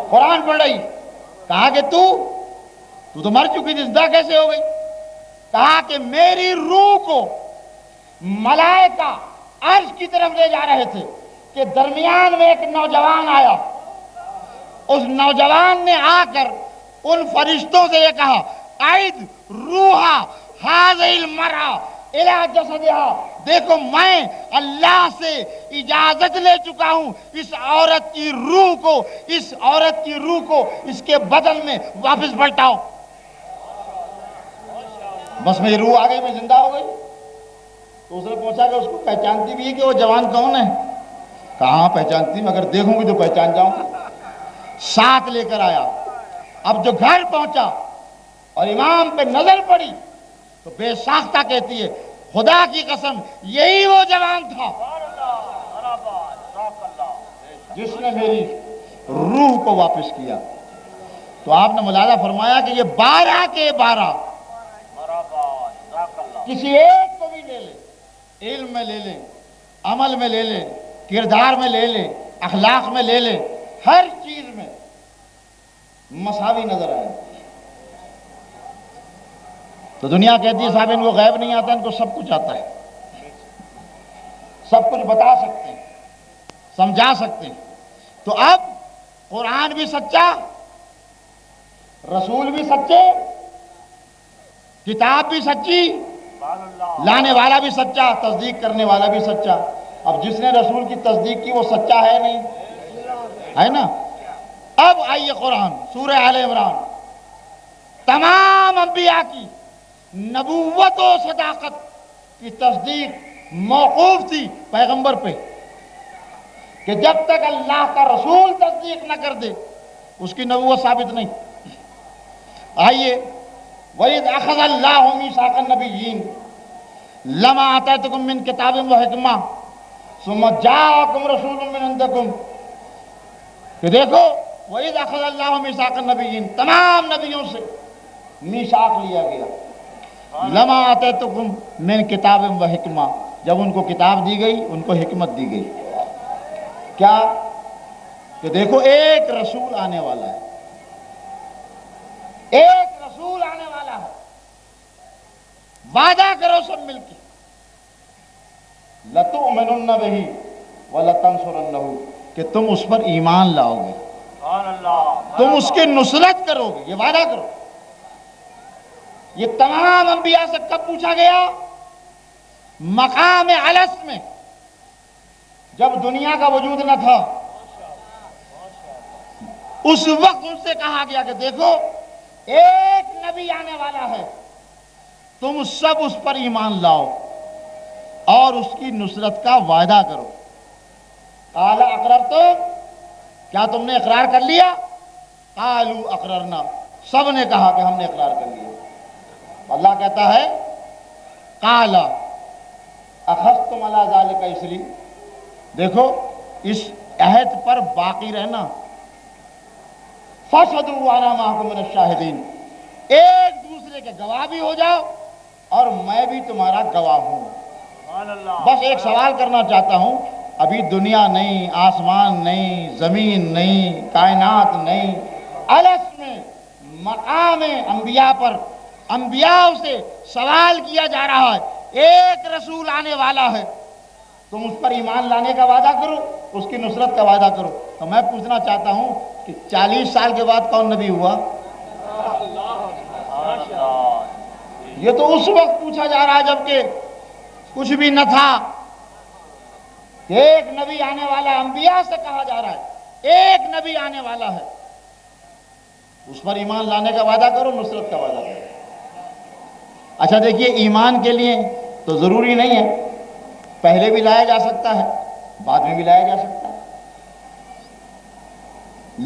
قرآن پڑھ رہی۔ کہا کہ تو مر چکی تھی، زندہ کیسے ہو گئی؟ کہا کہ میری روح کو ملائکہ عرش کی طرف لے جا رہے تھے کہ درمیان میں ایک نوجوان آیا، اس نوجوان نے آ کر ان فرشتوں سے یہ کہا اعد روحا هذه المرأة الى جسدها، دیکھو میں اللہ سے اجازت لے چکا ہوں اس عورت کی روح کو اس کے بدن میں واپس پلٹاؤ۔ بس میری روح آ گئی، میں زندہ ہو گئی۔ تو اس نے پوچھا کہ اس کو پہچانتی بھی ہے کہ وہ جوان کون ہے؟ کہاں پہچانتی، مگر دیکھوں گی تو پہچان جاؤں گی۔ ساتھ لے کر آیا۔ اب جو گھر پہنچا اور امام پہ نظر پڑی تو بے ساختہ کہتی ہے خدا کی قسم یہی وہ جوان تھا جس نے میری روح کو واپس کیا۔ تو آپ نے ملاحظہ فرمایا کہ یہ 12 کے 12 کسی ایک کو بھی لے لیں، علم میں لے لیں، عمل میں لے لیں، کردار میں لے لیں، اخلاق میں لے لیں، ہر چیز میں مساوی نظر آئے۔ تو دنیا کہتی ہے صاحب ان کو غیب نہیں آتا، ان کو سب کچھ آتا ہے، سب کچھ بتا سکتے ہیں، سمجھا سکتے ہیں۔ تو اب قرآن بھی سچا، رسول بھی سچے، کتاب بھی سچی، لانے والا بھی سچا، تصدیق کرنے والا بھی سچا۔ اب جس نے رسول کی تصدیق کی وہ سچا ہے نہیں، ہے نا؟ اب آئیے قرآن سورہ آل عمران، تمام انبیاء کی نبوت و صداقت کی تصدیق موقوف تھی پیغمبر پہ کہ جب تک اللہ کا رسول تصدیق نہ کر دے اس کی نبوت ثابت نہیں۔ آئیے وَإِذْ أَخَذَ اللَّهُ مِيثَاقَ النَّبِيِّينَ لَمَا آتَيْتُكُم مِّن كِتَابٍ وَحِكْمَةٍ ثُمَّ جَاءَكُمْ رَسُولٌ مِّنْ عِندِكُمْ، کہ دیکھو وَإِذْ أَخَذَ اللَّهُ مِيثَاقَ النَّبِيِّينَ، تمام نبیوں سے میثاق لیا گیا۔ لَمَا آتَيْتُكُم مِّن كِتَابٍ وَحِكْمَةٍ، جب ان کو کتاب دی گئی ان کو حکمت دی گئی۔ کیا؟ کہ دیکھو ایک رسول آنے والا ہے، ایک رسول آنے والا ہے، وعدہ کرو سب مل کے لَتُؤْمِنُنَّ بِهِ وَلَتَنْصُرُنَّهُ، کہ تم اس پر ایمان لاؤ گے، تم اس کی نصرت کرو گے، یہ وعدہ کرو۔ یہ تمام انبیاء سے کب پوچھا گیا؟ مقام الست میں، جب دنیا کا وجود نہ تھا، اس وقت ان سے کہا گیا کہ دیکھو ایک نبی آنے والا ہے، تم سب اس پر ایمان لاؤ اور اس کی نصرت کا وعدہ کرو۔ قال اقررتم، کیا تم نے اقرار کر لیا؟ قالوا اقررنا، سب نے کہا کہ ہم نے اقرار کر لیا۔ اللہ کہتا ہے قال اخذتم علی ذلک اسری، دیکھو اس عہد پر باقی رہنا، فاشهدوا وانا معکم من الشاہدین، ایک دوسرے کے گواہ بھی ہو جاؤ اور میں بھی تمہارا گواہ ہوں۔ سبحان اللہ۔ بس ایک سوال کرنا چاہتا ہوں، ابھی دنیا نہیں، آسمان نہیں، زمین نہیں، کائنات نہیں، الس میں مقام انبیاء پر انبیاء سے سوال کیا جا رہا ہے، ایک رسول آنے والا ہے، تم اس پر ایمان لانے کا وعدہ کرو، اس کی نصرت کا وعدہ کرو۔ تو میں پوچھنا چاہتا ہوں کہ 40 سال کے بعد کون نبی ہوا؟ یہ تو اس وقت پوچھا جا رہا ہے جبکہ کچھ بھی نہ تھا، کہ ایک نبی آنے والا ہے، انبیاء سے کہا جا رہا ہے ایک نبی آنے والا ہے، اس پر ایمان لانے کا وعدہ کرو، نصرت کا وعدہ کرو۔ اچھا دیکھیے، ایمان کے لیے تو ضروری نہیں ہے، پہلے بھی لایا جا سکتا ہے، بعد میں بھی لایا جا سکتا ہے،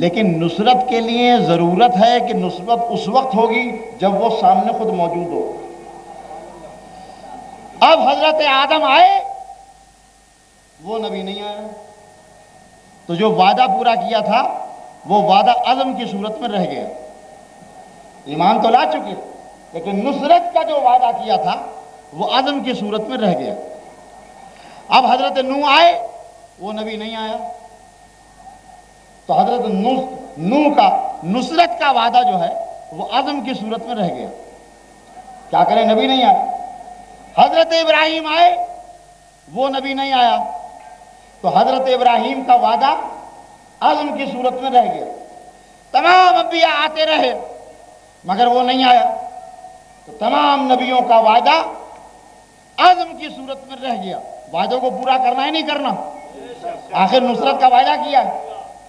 لیکن نصرت کے لیے ضرورت ہے کہ نصرت اس وقت ہوگی جب وہ سامنے خود موجود ہو۔ اب حضرت آدم آئے، وہ نبی نہیں آیا، تو جو وعدہ پورا کیا تھا وہ وعدہ عزم کی صورت میں رہ گیا۔ ایمان تو لا چکے، لیکن نصرت کا جو وعدہ کیا تھا وہ عزم کی صورت میں رہ گیا۔ اب حضرت نوح آئے، وہ نبی نہیں آیا، تو حضرت نوح کا نصرت کا وعدہ جو ہے وہ عزم کی صورت میں رہ گیا۔ کیا کریں، نبی نہیں آیا۔ حضرت ابراہیم آئے، وہ نبی نہیں آیا، تو حضرت ابراہیم کا وعدہ عزم کی صورت میں رہ گیا۔ تمام انبیاء آتے رہے مگر وہ نہیں آیا، تو تمام نبیوں کا وعدہ عزم کی صورت میں رہ گیا۔ وعدوں کو پورا کرنا ہی نہیں کرنا، آخر نصرت کا وعدہ کیا ہے۔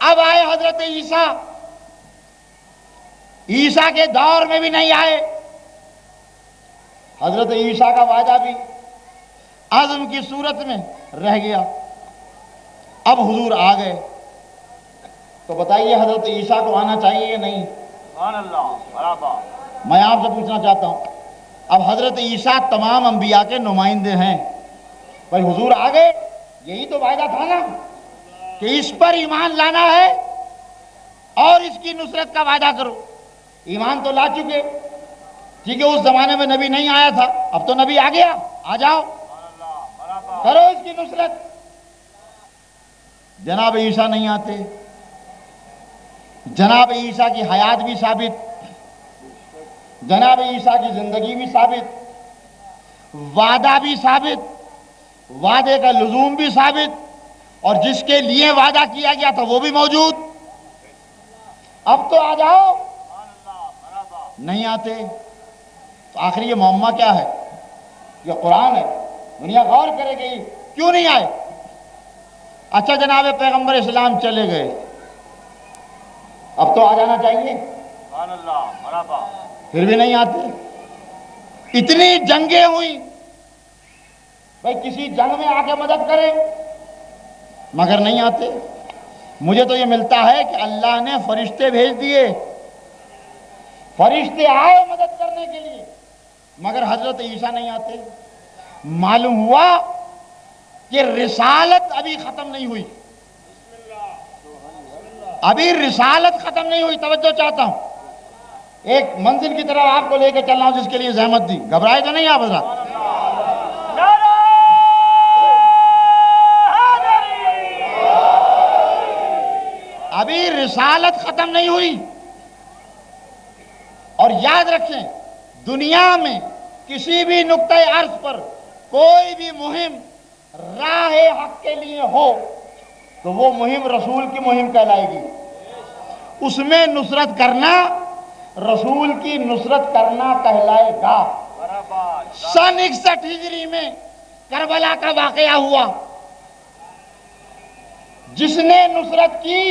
اب آئے حضرت عیسیٰ، عیسیٰ کے دور میں بھی نہیں آئے، حضرت عیسیٰ کا وعدہ بھی عزم کی صورت میں رہ گیا۔ اب حضور آ گئے، تو بتائیے حضرت عیسیٰ کو آنا چاہیے یا نہیں؟ سبحان اللہ، برابر۔ میں آپ سے پوچھنا چاہتا ہوں، اب حضرت عیسیٰ تمام انبیاء کے نمائندے ہیں، بھائی حضور آ گئے، یہی تو وعدہ تھا نا کہ اس پر ایمان لانا ہے اور اس کی نصرت کا وعدہ کرو۔ ایمان تو لا چکے، ٹھیک ہے، اس زمانے میں نبی نہیں آیا تھا، اب تو نبی آ گیا، آ جاؤ کرو اس کی نصرت۔ جناب عیسیٰ نہیں آتے، جناب عیسیٰ کی حیات بھی ثابت، جناب عیسیٰ کی زندگی بھی ثابت، وعدہ بھی ثابت، وعدے کا لزوم بھی ثابت، اور جس کے لیے وعدہ کیا گیا تھا وہ بھی موجود۔ اب تو آ جاؤ، نہیں آتے، تو آخر یہ معمہ کیا ہے؟ یہ قرآن ہے، دنیا غور کرے گی کیوں نہیں آئے۔ اچھا جناب پیغمبر اسلام چلے گئے، اب تو آ جانا چاہیے، سبحان اللہ، برابر۔ پھر بھی نہیں آتے۔ اتنی جنگیں ہوئی، بھائی کسی جنگ میں آ کے مدد کریں، مگر نہیں آتے۔ مجھے تو یہ ملتا ہے کہ اللہ نے فرشتے بھیج دیے، فرشتے آئے مدد کرنے کے لیے، مگر حضرت عیسیٰ نہیں آتے۔ معلوم ہوا کہ رسالت ابھی ختم نہیں ہوئی، ابھی رسالت ختم نہیں ہوئی۔ توجہ چاہتا ہوں، ایک منزل کی طرف آپ کو لے کے چل رہا ہوں جس کے لیے زحمت دی، گھبرائے تو نہیں آپ حضرات؟ ابھی رسالت ختم نہیں ہوئی، اور یاد رکھیں دنیا میں کسی بھی نقطۂ عرض پر کوئی بھی مہم راہ حق کے لیے ہو تو وہ مہم رسول کی مہم کہلائے گی۔ اس میں نصرت کرنا رسول کی نصرت کرنا کہلائے گا۔ سن 61 ہجری میں کربلا کا واقعہ ہوا، جس نے نصرت کی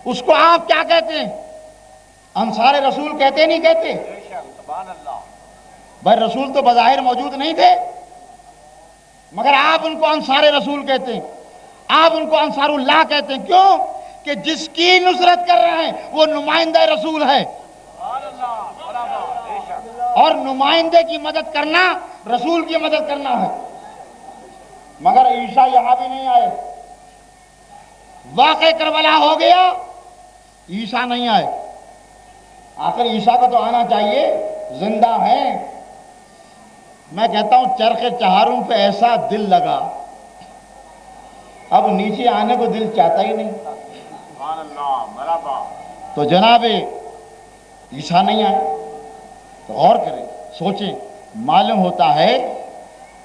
اس کو آپ کیا کہتے ہیں؟ انصار رسول کہتے نہیں کہتے؟ سبحان اللہ۔ بھائی رسول تو بظاہر موجود نہیں تھے، مگر آپ ان کو انصار رسول کہتے ہیں، آپ ان کو انصار اللہ کہتے ہیں۔ کیوں؟ کہ جس کی نصرت کر رہے ہیں وہ نمائندہ رسول ہے۔ سبحان اللہ، برابر، بے شک۔ اور نمائندے کی مدد کرنا رسول کی مدد کرنا ہے. مگر عیسیٰ یہاں بھی نہیں آئے. واقع کربلا ہو گیا، عیسیٰ نہیں آئے. آخر عیسیٰ کا تو آنا چاہیے، زندہ ہیں. میں کہتا ہوں چرخ چہارم پہ ایسا دل لگا، اب نیچے آنے کو دل چاہتا ہی نہیں. سبحان اللہ مرحبا. تو جناب عیسیٰ نہیں آئے. تو غور کریں، سوچیں. معلوم ہوتا ہے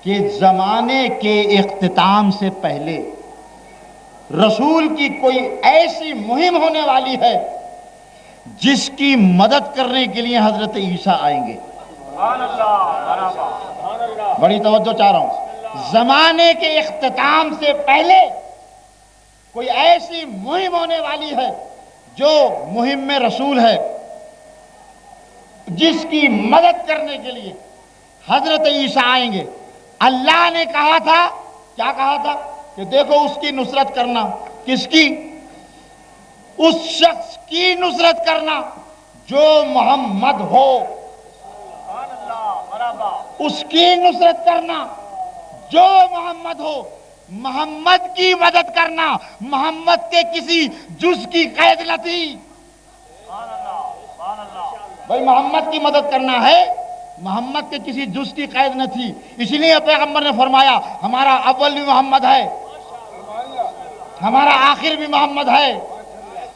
کہ زمانے کے اختتام سے پہلے رسول کی کوئی ایسی مہم ہونے والی ہے جس کی مدد کرنے کے لیے حضرت عیسیٰ آئیں گے. سبحان اللہ مرحبا. سبحان اللہ. بڑی توجہ چاہ رہا ہوں. زمانے کے اختتام سے پہلے کوئی ایسی مہم ہونے والی ہے جو مہم میں رسول ہے، جس کی مدد کرنے کے لیے حضرت عیسیٰ آئیں گے. اللہ نے کہا تھا، کیا کہا تھا؟ کہ دیکھو اس کی نصرت کرنا. کس کی؟ اس شخص کی نصرت کرنا جو محمد ہو. سبحان اللہ مرحبا. اس کی نصرت کرنا جو محمد ہو. محمد کی مدد کرنا محمد کے کسی جز کی قید نہ تھی. سبحان اللہ. سبحان اللہ. بھائی محمد کی مدد کرنا ہے، محمد کے کسی جز کی قید نہ تھی. اس لیے پیغمبر نے فرمایا ہمارا اول بھی محمد ہے، ہمارا آخر بھی محمد ہے،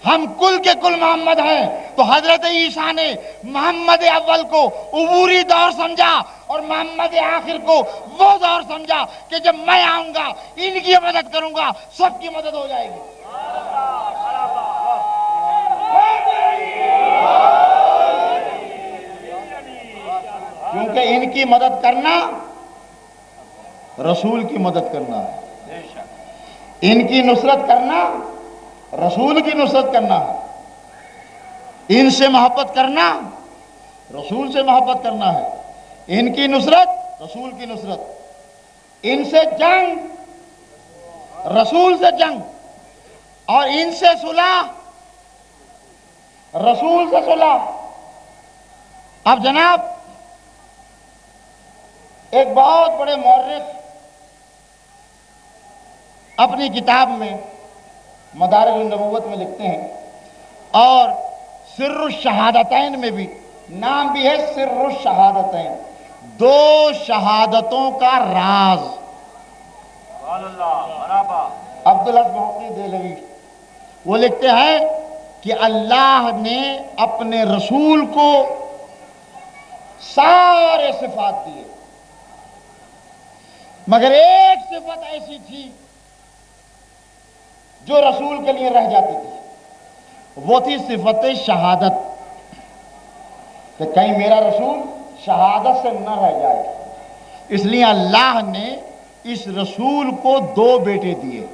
ہم کل کے کل محمد ہیں. تو حضرت عیسیٰ نے محمد اول کو عبوری دور سمجھا اور محمد آخر کو وہ دور سمجھا کہ جب میں آؤں گا ان کی مدد کروں گا، سب کی مدد ہو جائے گی. کیونکہ ان کی مدد کرنا رسول کی مدد کرنا ہے. بے شک. ان کی نصرت کرنا رسول کی نصرت کرنا ہے. ان سے محبت کرنا رسول سے محبت کرنا ہے. ان کی نصرت رسول کی نصرت. ان سے جنگ رسول سے جنگ، اور ان سے صلح رسول سے صلح. اب جناب ایک بہت بڑے مورخ اپنی کتاب میں مدارج النبوت میں لکھتے ہیں، اور سر الشہادتین میں بھی نام بھی ہے سر الشہادتین، دو شہادتوں کا راز. سبحان اللہ مرحبا. عبدالحق محقی دہلوی وہ لکھتے ہیں کہ اللہ نے اپنے رسول کو سارے صفات دیے، مگر ایک صفت ایسی تھی جو رسول کے لیے رہ جاتی تھی، وہ تھی صفت شہادت، کہ کہیں میرا رسول شہادت سے نہ رہ جائے. اس لیے اللہ نے اس رسول کو دو بیٹے دیے،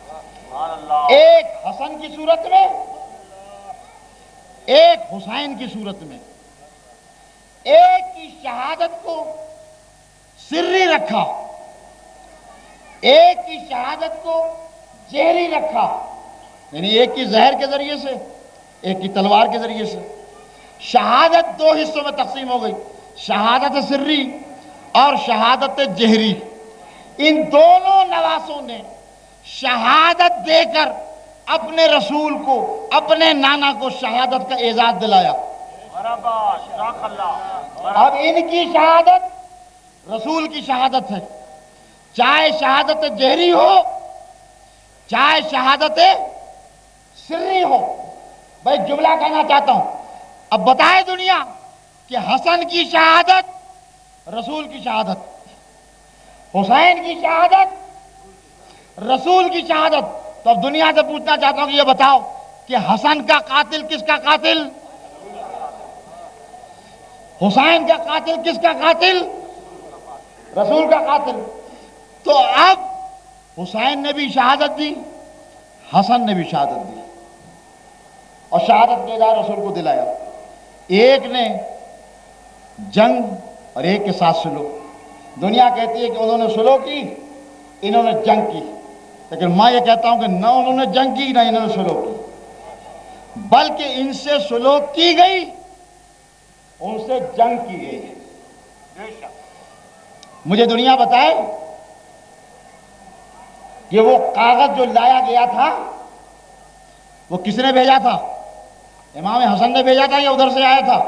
سبحان اللہ. ایک حسن کی صورت میں، ایک حسین کی صورت میں. ایک کی شہادت کو سری رکھا، ایک کی شہادت کو جہری رکھا، یعنی ایک کی زہر کے ذریعے سے، ایک کی تلوار کے ذریعے سے. شہادت دو حصوں میں تقسیم ہو گئی، شہادت سری اور شہادت جہری. ان دونوں نواسوں نے شہادت دے کر اپنے رسول کو، اپنے نانا کو شہادت کا اعزاز دلایا. مرحبا. جزاک اللہ. اب ان کی شہادت رسول کی شہادت ہے، چاہے شہادت جہری ہو چاہے شہادت سری ہو. بھائی جملہ کہنا چاہتا ہوں، اب بتائے دنیا کہ حسن کی شہادت رسول کی شہادت، حسین کی شہادت رسول کی شہادت. تو اب دنیا سے پوچھنا چاہتا ہوں کہ یہ بتاؤ کہ حسن کا قاتل کس کا قاتل؟ حسین کا قاتل کس کا قاتل؟ رسول کا قاتل. تو اب حسین نے بھی شہادت دی، حسن نے بھی شہادت دی، اور شہادت کے اعزاز رسول کو دلایا. ایک نے جنگ اور ایک کے ساتھ سلو. دنیا کہتی ہے کہ انہوں نے سلو کی، انہوں نے جنگ کی، لیکن میں یہ کہتا ہوں کہ نہ انہوں نے جنگ کی نہ انہوں نے سلو کی، بلکہ ان سے سلو کی گئی ان سے جنگ کی گئی ہے۔ بے شک مجھے دنیا بتائے کہ وہ کاغذ جو لایا گیا تھا وہ کس نے بھیجا تھا؟ امام حسن نے بھیجا تھا یا ادھر سے آیا تھا؟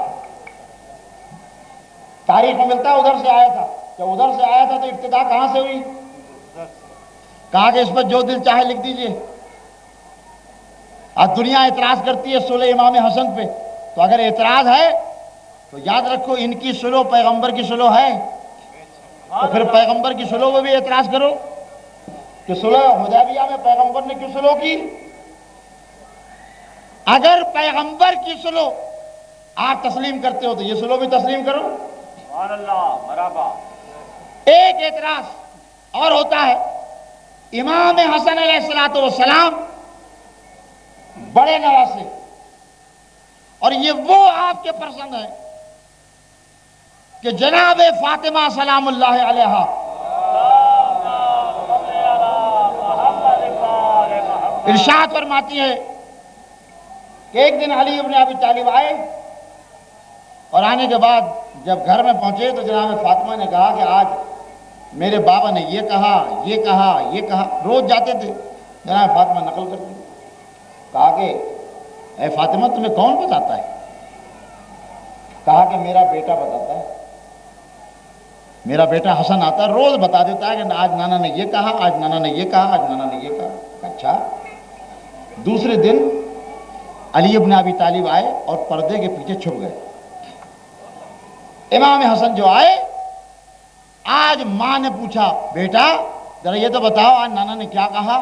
تاریخ میں ملتا ہے ادھر سے آیا تھا۔ جب ادھر سے آیا تھا تو ابتدا کہاں سے ہوئی؟ کہا کہ اس پر جو دل چاہے لکھ دیجئے۔ آج دنیا اعتراض کرتی ہے صلح امام حسن پہ، تو اگر اعتراض ہے تو یاد رکھو ان کی صلح پیغمبر کی صلح ہے، تو پھر پیغمبر کی صلح میں بھی اعتراض کرو کہ صلح حدیبیہ میں پیغمبر نے کیوں صلح کی؟ اگر پیغمبر کی صلح آپ تسلیم کرتے ہو تو یہ صلح بھی تسلیم کرو۔ سبحان اللہ مرحبا ایک اعتراض اور ہوتا ہے، امام حسن علیہ السلام بڑے نواسے، اور یہ وہ آپ کے پسند ہیں کہ جناب فاطمہ سلام اللہ علیہا ارشاد فرماتی ہے کہ ایک دن علی ابن ابی طالب آئے، اور آنے کے بعد جب گھر میں پہنچے تو جناب فاطمہ نے کہا کہ آج میرے بابا نے یہ کہا یہ کہا یہ کہا۔ روز جاتے تھے، جناب فاطمہ نقل کرتی، کہا کہ اے فاطمہ تمہیں کون بتاتا ہے؟ کہا کہ میرا بیٹا بتاتا ہے، میرا بیٹا حسن آتا ہے، روز بتا دیتا ہے کہ آج نانا نے یہ کہا، آج نانا نے یہ کہا، آج نانا نے یہ کہا۔ اچھا، دوسرے دن علی ابن ابی طالب آئے اور پردے کے پیچھے چھپ گئے۔ امام حسن جو آئے، آج ماں نے پوچھا بیٹا ذرا یہ تو بتاؤ آج نانا نے کیا کہا؟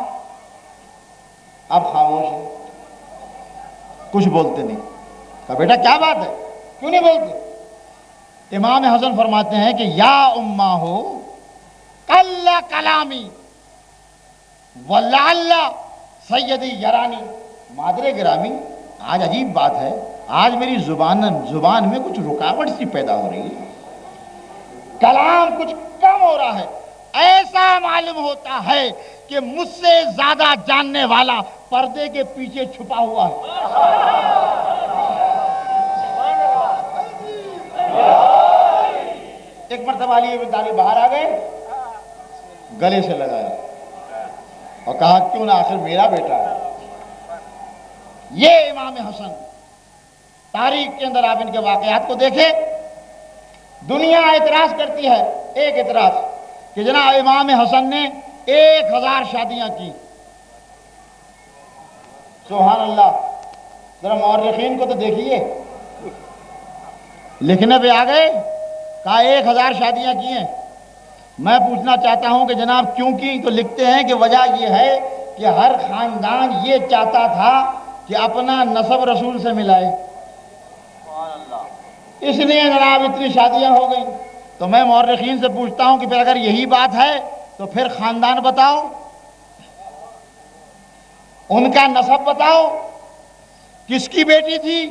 اب خاموش ہے، کچھ بولتے نہیں۔ کہا بیٹا کیا بات ہے، کیوں نہیں بولتے؟ امام حسن فرماتے ہیں کہ یا اماں ہو کل کلامی ولعل سیدی یرانی، مادر گرامی آج عجیب بات ہے، آج میری زبان میں کچھ رکاوٹ سی پیدا ہو رہی ہے، کلام کچھ کم ہو رہا ہے، ایسا معلوم ہوتا ہے کہ مجھ سے زیادہ جاننے والا پردے کے پیچھے چھپا ہوا ہے۔ ایک مرتبہ علی ابن طالب باہر آ گئے، گلے سے لگایا اور کہا کیوں نہ آخر میرا بیٹا ہے۔ یہ امام حسن، تاریخ کے اندر آپ ان کے واقعات کو دیکھیں، دنیا اعتراض کرتی ہے، ایک اعتراض کہ جناب امام حسن نے 1000 شادیاں کی۔ سبحان اللہ، ذرا مورخین کو تو دیکھیے، لکھنے پہ آ گئے، کہا 1000 شادیاں کی ہیں۔ میں پوچھنا چاہتا ہوں کہ جناب کیوں کی؟ تو لکھتے ہیں کہ وجہ یہ ہے کہ ہر خاندان یہ چاہتا تھا کہ اپنا نسب رسول سے ملائے، سبحان اللہ اس لیے جناب اتنی شادیاں ہو گئیں۔ تو میں مورخین سے پوچھتا ہوں کہ پھر اگر یہی بات ہے تو پھر خاندان بتاؤ، ان کا نسب بتاؤ، کس کی بیٹی تھی،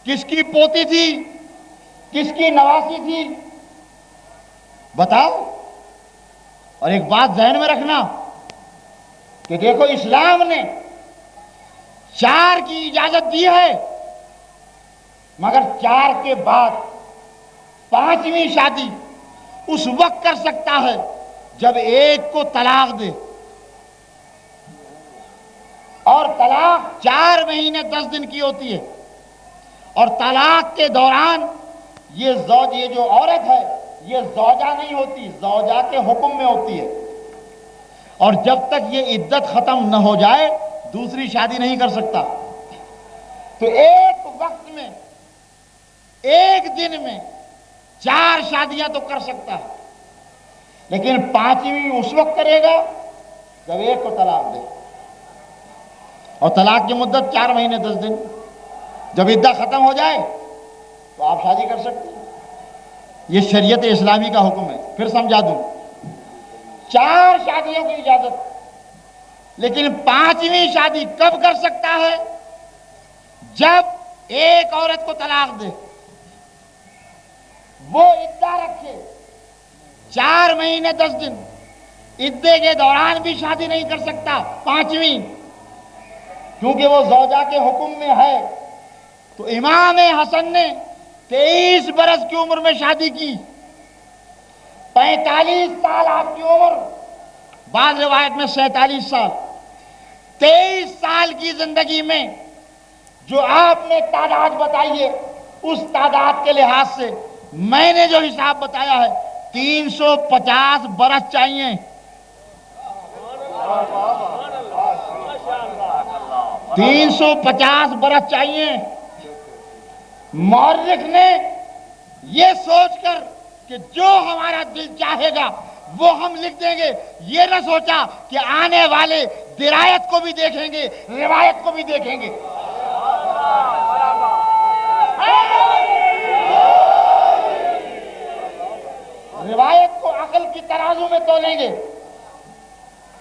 کس کی پوتی تھی، کس کی نواسی تھی، بتاؤ۔ اور ایک بات ذہن میں رکھنا کہ دیکھو اسلام نے 4 کی اجازت دی ہے، مگر 4 کے بعد 5ویں شادی اس وقت کر سکتا ہے جب ایک کو طلاق دے، اور طلاق 4 مہینے 10 دن کی ہوتی ہے، اور طلاق کے دوران یہ جو عورت ہے یہ زوجہ نہیں ہوتی، زوجہ کے حکم میں ہوتی ہے، اور جب تک یہ عدت ختم نہ ہو جائے دوسری شادی نہیں کر سکتا۔ تو ایک وقت میں ایک دن میں 4 شادیاں تو کر سکتا ہے، لیکن 5ویں اس وقت کرے گا جب ایک کو طلاق دے، اور طلاق کی مدت 4 مہینے 10 دن، جب عدت ختم ہو جائے تو آپ شادی کر سکتے ہیں۔ یہ شریعت اسلامی کا حکم ہے۔ پھر سمجھا دوں، 4 شادیوں کی اجازت، لیکن 5ویں شادی کب کر سکتا ہے؟ جب ایک عورت کو طلاق دے، وہ عدہ رکھے 4 مہینے 10 دن، عدے کے دوران بھی شادی نہیں کر سکتا 5ویں، کیونکہ وہ زوجہ کے حکم میں ہے۔ تو امام حسن نے 23 برس کی عمر میں شادی کی، 45 سال آپ کی عمر، بعض روایت میں 47 سال، 23 سال کی زندگی میں جو آپ نے تعداد بتائی ہے، اس تعداد کے لحاظ سے میں نے جو حساب بتایا ہے 350 برس چاہیے۔ 350 برس چاہیے۔ مورخ نے یہ سوچ کر کہ جو ہمارا دل چاہے گا وہ ہم لکھ دیں گے، یہ نہ سوچا کہ آنے والے درایت کو بھی دیکھیں گے، روایت کو بھی دیکھیں گے۔ روایت کو عقل کی ترازو میں تولیں گے۔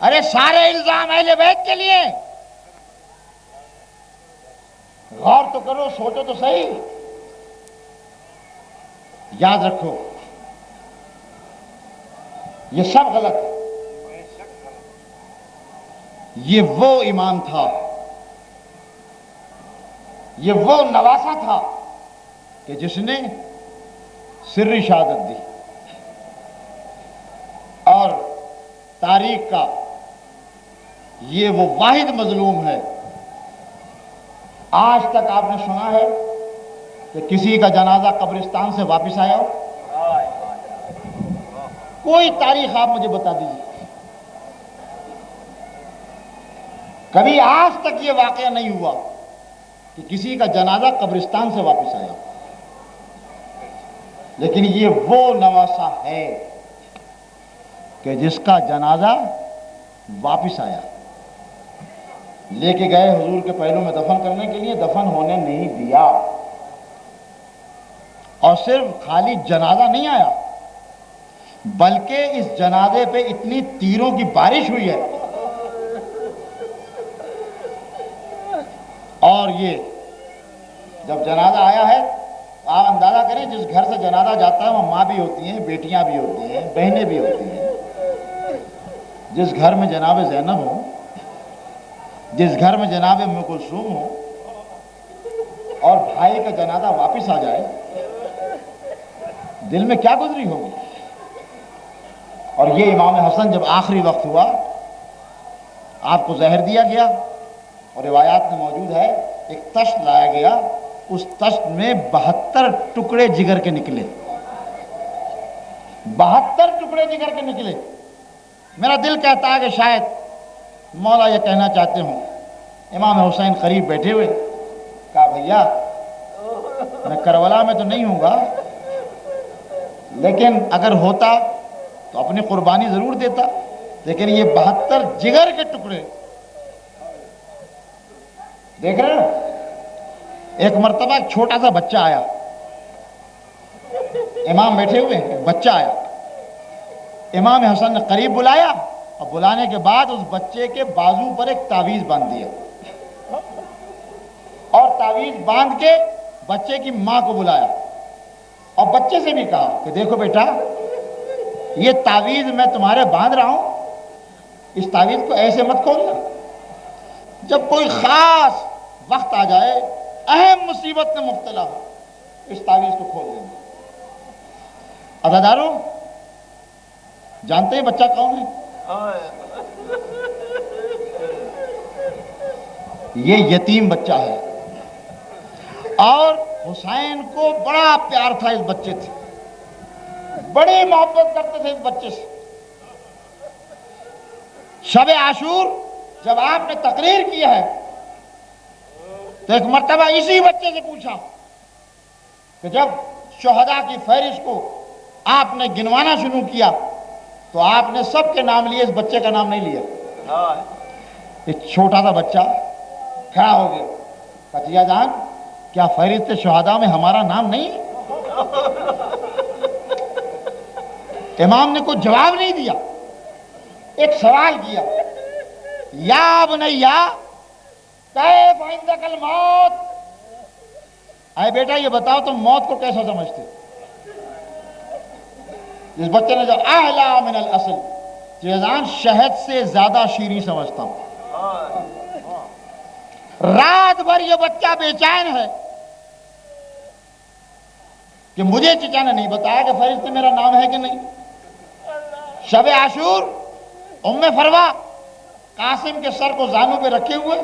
ارے سارے الزام اہل بیت کے لیے، غور تو کرو، سوچو تو صحیح۔ یاد رکھو یہ سب غلط ہے۔ یہ وہ امام تھا، یہ وہ نواسہ تھا کہ جس نے سری شہادت دی، اور تاریخ کا یہ وہ واحد مظلوم ہے۔ آج تک آپ نے سنا ہے کہ کسی کا جنازہ قبرستان سے واپس آیا ہو؟ کوئی تاریخ آپ مجھے بتا دیجیے۔ کبھی آج تک یہ واقعہ نہیں ہوا کہ کسی کا جنازہ قبرستان سے واپس آیا، لیکن یہ وہ نواسہ ہے کہ جس کا جنازہ واپس آیا، لے کے گئے حضور کے پہلو میں دفن کرنے کے لیے، دفن ہونے نہیں دیا، اور صرف خالی جنازہ نہیں آیا بلکہ اس جنازے پہ اتنی تیروں کی بارش ہوئی ہے، اور یہ جب جنازہ آیا ہے آپ اندازہ کریں، جس گھر سے جنازہ جاتا ہے وہاں ماں بھی ہوتی ہیں، بیٹیاں بھی ہوتی ہیں، بہنیں بھی ہوتی ہیں۔ جس گھر میں جناب زینب ہو، جس گھر میں جناب ام کلثوم ہو، اور بھائی کا جنازہ واپس آ جائے، دل میں کیا گزری ہوگی؟ اور یہ امام حسن جب آخری وقت ہوا، آپ کو زہر دیا گیا، اور روایات میں موجود ہے ایک تشت لایا گیا، اس تشت میں 72 ٹکڑے جگر کے نکلے، 72 ٹکڑے جگر کے نکلے۔ میرا دل کہتا ہے کہ شاید مولا یہ کہنا چاہتے ہوں۔ امام حسین قریب بیٹھے ہوئے، کہا بھیا میں کربلا میں تو نہیں ہوں گا، لیکن اگر ہوتا تو اپنی قربانی ضرور دیتا، لیکن یہ 72 جگر کے ٹکڑے دیکھ رہے ہیں۔ ایک مرتبہ ایک چھوٹا سا بچہ آیا، امام بیٹھے ہوئے، ایک بچہ آیا، امام حسن نے قریب بلایا، اور بلانے کے بعد اس بچے کے بازو پر ایک تعویذ باندھ دیا، اور تعویذ باندھ کے بچے کی ماں کو بلایا، اور بچے سے بھی کہا کہ دیکھو بیٹا، یہ تعویذ میں تمہارے باندھ رہا ہوں، اس تعویذ کو ایسے مت کھولنا، جب کوئی خاص وقت آ جائے، اہم مصیبت میں مبتلا ہو، اس تعویذ کو کھول دینا۔ عزادارو، جانتے ہیں بچہ کون ہے؟ یہ یتیم بچہ ہے، اور حسین کو بڑا پیار تھا اس بچے سے، بڑی محبت کرتے تھے اس بچے سے۔ شب عاشور جب آپ نے تقریر کیا ہے تو ایک مرتبہ اسی بچے سے پوچھا کہ جب شہداء کی فہرست کو آپ نے گنوانا شروع کیا تو آپ نے سب کے نام لیے، اس بچے کا نام نہیں لیا۔ ایک چھوٹا سا بچہ کھڑا ہو گیا، کچیا جان کیا فہرست شہداء میں ہمارا نام نہیں ہے؟ امام نے کوئی جواب نہیں دیا، ایک سوال کیا، یا بنیا کیف عندک الموت، اے بیٹا یہ بتاؤ تم موت کو کیسا سمجھتے؟ جس بچے نے جو اعلیٰ من الاصل، جیزان شہد سے زیادہ شیریں سمجھتا ہوں۔ رات بھر یہ بچہ بے چین ہے، کہ مجھے چچا نے نہیں بتایا کہ فہرست میں میرا نام ہے کہ نہیں۔ شب عاشور ام فروا قاسم کے سر کو زانوں پہ رکھے ہوئے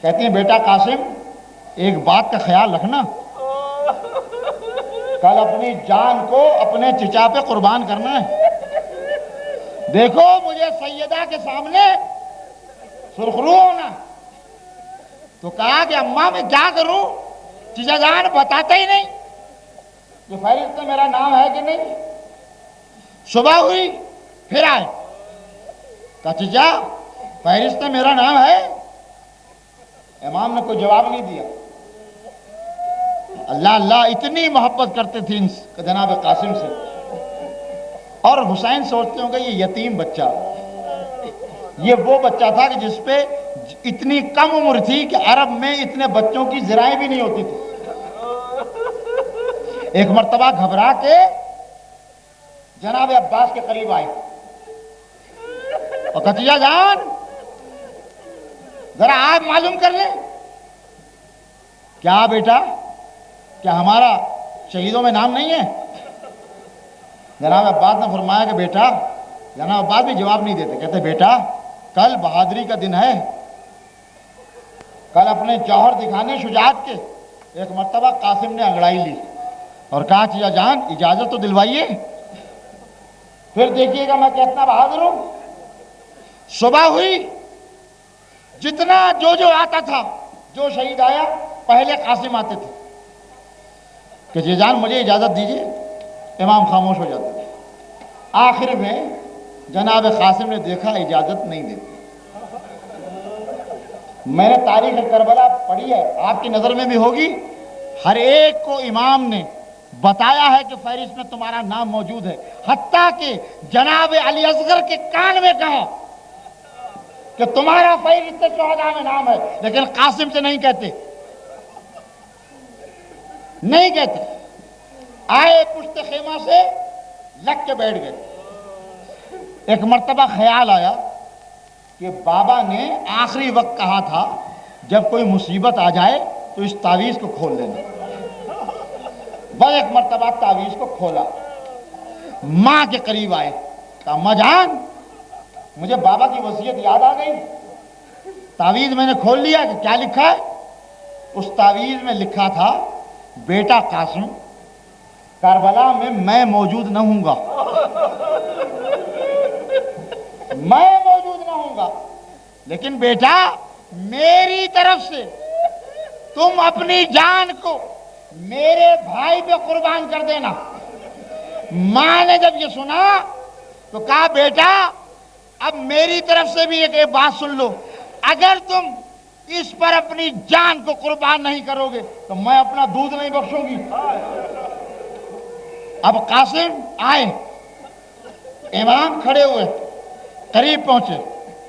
کہتی ہیں بیٹا قاسم ایک بات کا خیال رکھنا، کل اپنی جان کو اپنے چچا پہ قربان کرنا ہے۔ دیکھو مجھے سیدہ کے سامنے سرخرو ہونا، تو کہا کہ اماں میں کیا کروں، چچا جان بتاتا ہی نہیں کہ فہرست میں میرا نام ہے کہ نہیں۔ صبح ہوئی پھر آئے، کہا چچا فہرست میں میرا نام ہے؟ امام نے کوئی جواب نہیں دیا۔ اللہ اللہ اتنی محبت کرتے تھے جناب قاسم سے، اور حسین سوچتے ہوں گے یہ یتیم بچہ، یہ وہ بچہ تھا کہ جس پہ اتنی کم عمر تھی کہ عرب میں اتنے بچوں کی ذرائع بھی نہیں ہوتی تھی۔ ایک مرتبہ گھبرا کے جناب عباس کے قریب آئے اور کچیا جان ذرا آپ معلوم کر لیں، کیا بیٹا کیا ہمارا شہیدوں میں نام نہیں ہے؟ جناب عباس نے فرمایا کہ بیٹا، جناب عباس بھی جواب نہیں دیتے، کہتے بیٹا کل بہادری کا دن ہے، کل اپنے جوہر دکھانے شجاعت کے۔ ایک مرتبہ قاسم نے انگڑائی لی اور کہا چچا جان اجازت تو دلوائیے، پھر دیکھیے گا میں کتنا بہادر ہوں۔ صبح ہوئی، جتنا جو آتا تھا، جو شہید آیا پہلے قاسم آتے تھے کہ چچا جان مجھے اجازت دیجیے، امام خاموش ہو جاتے تھے۔ آخر میں جناب قاسم نے دیکھا اجازت نہیں دیتے۔ میں نے تاریخ کربلا پڑھی ہے، آپ کی نظر میں بھی ہوگی، ہر ایک کو امام نے بتایا ہے کہ فہرست میں تمہارا نام موجود ہے، حتیٰ کہ جناب علی اصغر کے کان میں کہا کہ تمہارا فہرست شہداء میں نام ہے، لیکن قاسم سے نہیں کہتے، نہیں کہتے۔ آئے پشت خیمہ سے لگ کے بیٹھ گئے۔ ایک مرتبہ خیال آیا کہ بابا نے آخری وقت کہا تھا جب کوئی مصیبت آ جائے تو اس تعویذ کو کھول لینا۔ بس ایک مرتبہ تعویذ کو کھولا، ماں کے قریب آئے، کہا اماں جان مجھے بابا کی وصیت یاد آ گئی، تعویذ میں نے کھول لیا کہ کیا لکھا ہے؟ اس تعویذ میں لکھا تھا بیٹا قاسم کربلا میں موجود نہ ہوں گا، میں موجود نہ ہوں گا، لیکن بیٹا میری طرف سے تم اپنی جان کو میرے بھائی پہ قربان کر دینا۔ ماں نے جب یہ سنا تو کہا بیٹا اب میری طرف سے بھی ایک بات سن لو، اگر تم اس پر اپنی جان کو قربان نہیں کرو گے تو میں اپنا دودھ نہیں بخشوں گی۔ اب قاسم آئے، امام کھڑے ہوئے، قریب پہنچے،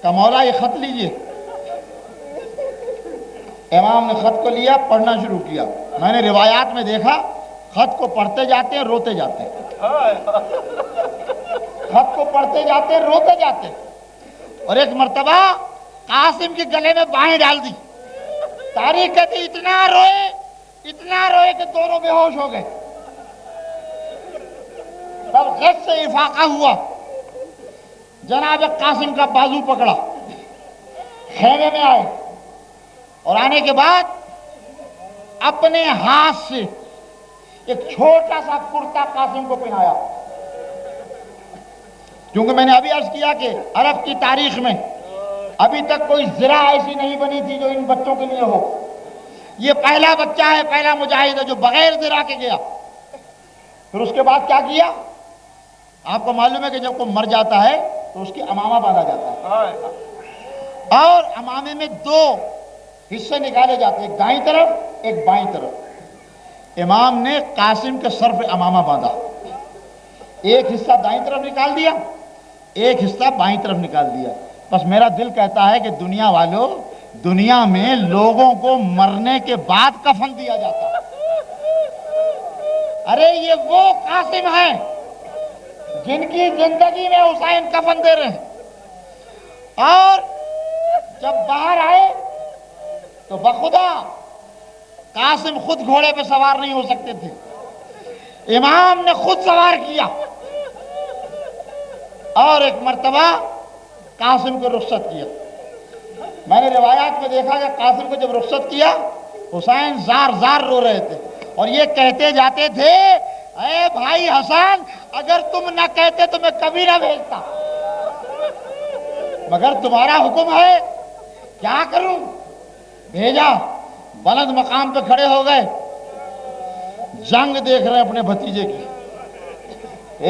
کہا مولا یہ خط لیجئے۔ امام نے خط کو لیا، پڑھنا شروع کیا۔ میں نے روایات میں دیکھا خط کو پڑھتے جاتے ہیں روتے جاتے ہیں، خط کو پڑھتے جاتے ہیں روتے جاتے ہیں، اور ایک مرتبہ قاسم کے گلے میں بانہیں ڈال دی۔ تاریخ کہتی اتنا روئے کہ دونوں بے ہوش ہو گئے۔ تب غش سے افاقہ ہوا، جناب قاسم کا بازو پکڑا، خیمے میں آئے، اور آنے کے بعد اپنے ہاتھ سے ایک چھوٹا سا کرتا قاسم کو پہنایا۔ کیونکہ میں نے ابھی عرض کیا کہ عرب کی تاریخ میں ابھی تک کوئی زرہ ایسی نہیں بنی تھی جو ان بچوں کے لیے ہو۔ یہ پہلا بچہ ہے، پہلا مجاہد ہے جو بغیر زرہ کے گیا۔ پھر اس کے بعد کیا کیا؟ آپ کو معلوم ہے کہ جب کوئی مر جاتا ہے تو اس کی امامہ باندھا جاتا ہے، اور امامے میں دو حصے نکالے جاتے ہیں، ایک دائیں طرف ایک بائیں طرف۔ امام نے قاسم کے سر پہ امامہ باندھا، ایک حصہ دائیں طرف نکال دیا، ایک حصہ بائیں طرف نکال دیا۔ بس میرا دل کہتا ہے کہ دنیا والوں، دنیا میں لوگوں کو مرنے کے بعد کفن دیا جاتا ہے۔ ارے یہ وہ قاسم ہیں جن کی زندگی میں حسین کفن دے رہے ہیں، اور جب باہر آئے تو بخدا قاسم خود گھوڑے پہ سوار نہیں ہو سکتے تھے، امام نے خود سوار کیا اور ایک مرتبہ قاسم کو رخصت کیا. میں نے روایات میں دیکھا کہ قاسم کو جب رخصت کیا حسین زار زار رو رہے تھے اور یہ کہتے جاتے تھے اے بھائی حسن اگر تم نہ کہتے تو میں کبھی نہ بھیجتا مگر تمہارا حکم ہے کیا کروں. بھیجا. بلند مقام پہ کھڑے ہو گئے جنگ دیکھ رہے ہیں اپنے بھتیجے کی.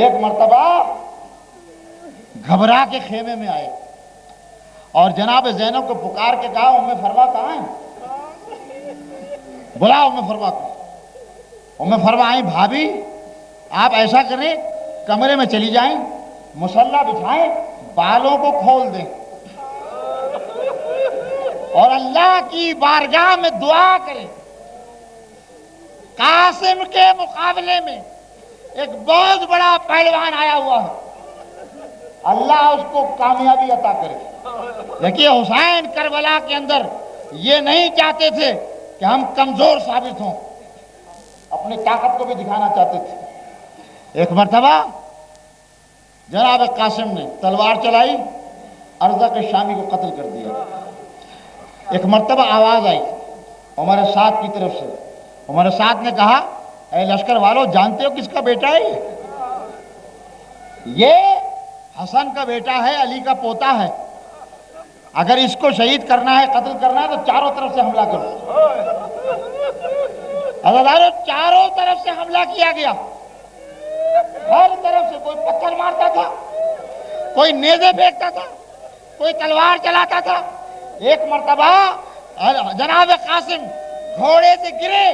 ایک مرتبہ گھبرا کے خیمے میں آئے اور جناب زینب کو پکار کے کہا ام فروا کہاں ہیں؟ بلا ام فروا کو. ام فروا آئیں بھابھی آپ ایسا کریں کمرے میں چلی جائیں مصلی بچھائیں بالوں کو کھول دیں اور اللہ کی بارگاہ میں دعا کریں. قاسم کے مقابلے میں ایک بہت بڑا پہلوان آیا ہوا ہے اللہ اس کو کامیابی عطا کرے. دیکھیے حسین کربلا کے اندر یہ نہیں چاہتے تھے کہ ہم کمزور ثابت ہوں اپنی طاقت کو بھی دکھانا چاہتے تھے. ایک مرتبہ جناب قاسم نے تلوار چلائی ارزق شامی کو قتل کر دیا. ایک مرتبہ آواز آئی عمر سعد کی طرف سے. عمر سعد نے کہا اے لشکر والو جانتے ہو کس کا بیٹا ہے یہ حسن کا بیٹا ہے علی کا پوتا ہے اگر اس کو شہید کرنا ہے قتل کرنا ہے تو چاروں طرف سے حملہ کرو. عزیزانو چاروں طرف سے حملہ کیا گیا. ہر طرف سے کوئی پتھر مارتا تھا کوئی نیزے پھینکتا تھا کوئی تلوار چلاتا تھا. ایک مرتبہ جناب قاسم گھوڑے سے گرے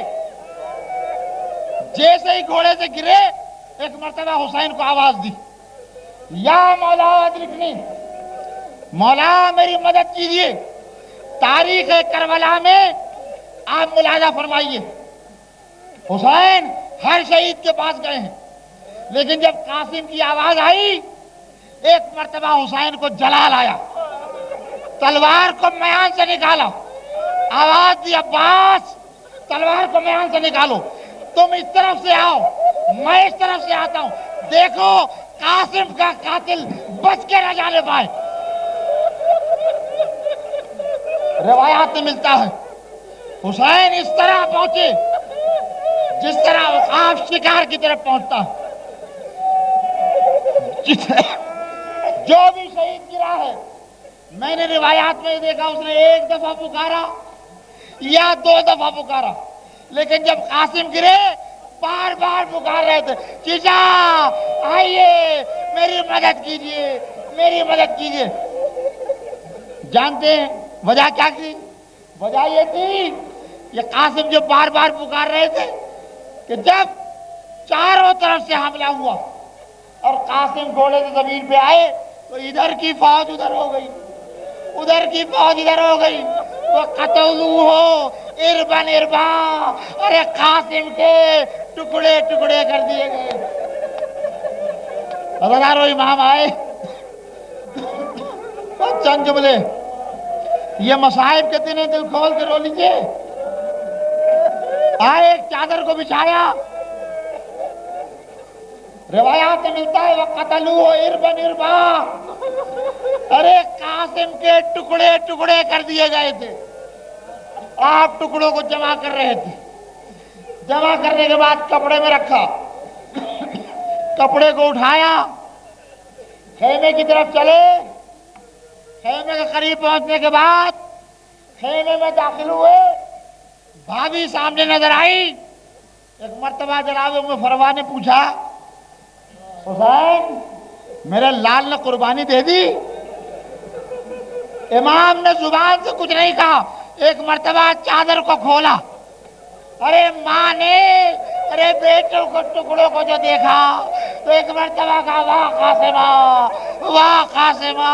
جیسے ہی گھوڑے سے گرے ایک مرتبہ حسین کو آواز دی یا مولا ادرکنی مولا میری مدد کیجئے. تاریخ کربلا میں آپ ملاحظہ فرمائیے حسین ہر شہید کے پاس گئے ہیں لیکن جب قاسم کی آواز آئی ایک مرتبہ حسین کو جلال آیا تلوار کو میان سے نکالا آواز دی عباس تلوار کو میان سے نکالو تم اس طرف سے آؤ میں اس طرف سے آتا ہوں دیکھو قاسم کا قاتل بچ کے نہ جانے پائے. روایات میں ملتا ہے حسین اس طرح پہنچے جس طرح عقاب شکار کی طرف پہنچتا ہے. جو بھی شہید گرا ہے میں نے روایات میں دیکھا اس نے ایک دفعہ پکارا یا دو دفعہ پکارا لیکن جب قاسم گرے بار بار پکار رہے تھے چچا آئیے میری مدد کیجئے میری مدد کیجئے. جانتے ہیں وجہ کیا تھی؟ وجہ یہ تھی یہ قاسم جو بار بار پکار رہے تھے کہ جب چاروں طرف سے حملہ ہوا اور قاسم گھوڑے سے زمین پہ آئے تو ادھر کی فوج ادھر ہو گئی ادھر کی فوج ادھر ہو گئی وہ قتلوہ اربن اربا ارے قاسم کے ٹکڑے ٹکڑے کر دیے گئے. ہزاروں امام آئے چند جملے یہ مصائب کے دن دل کھول کے رو لیجیے. آئے ایک چادر کو بچھایا روایات میں ملتا ہے وہ قتلوہ اربن اربا ارے قاسم کے ٹکڑے ٹکڑے کر دیے گئے تھے. آپ ٹکڑوں کو جمع کر رہے تھے جمع کرنے کے بعد کپڑے میں رکھا کپڑے کو اٹھایا خیمے کی طرف چلے خیمے کے قریب پہنچنے کے بعد خیمے میں داخل ہوئے بھابھی سامنے نظر آئی. ایک مرتبہ جناب ام فروا نے پوچھا حسین میرے لال نے قربانی دے دی؟ امام نے زبان سے کچھ نہیں کہا ایک مرتبہ چادر کو کھولا ارے ماں نے ارے بیٹوں کو ٹکڑوں کو جو دیکھا تو ایک مرتبہ کہا واہ قاسمہ واہ قاسمہ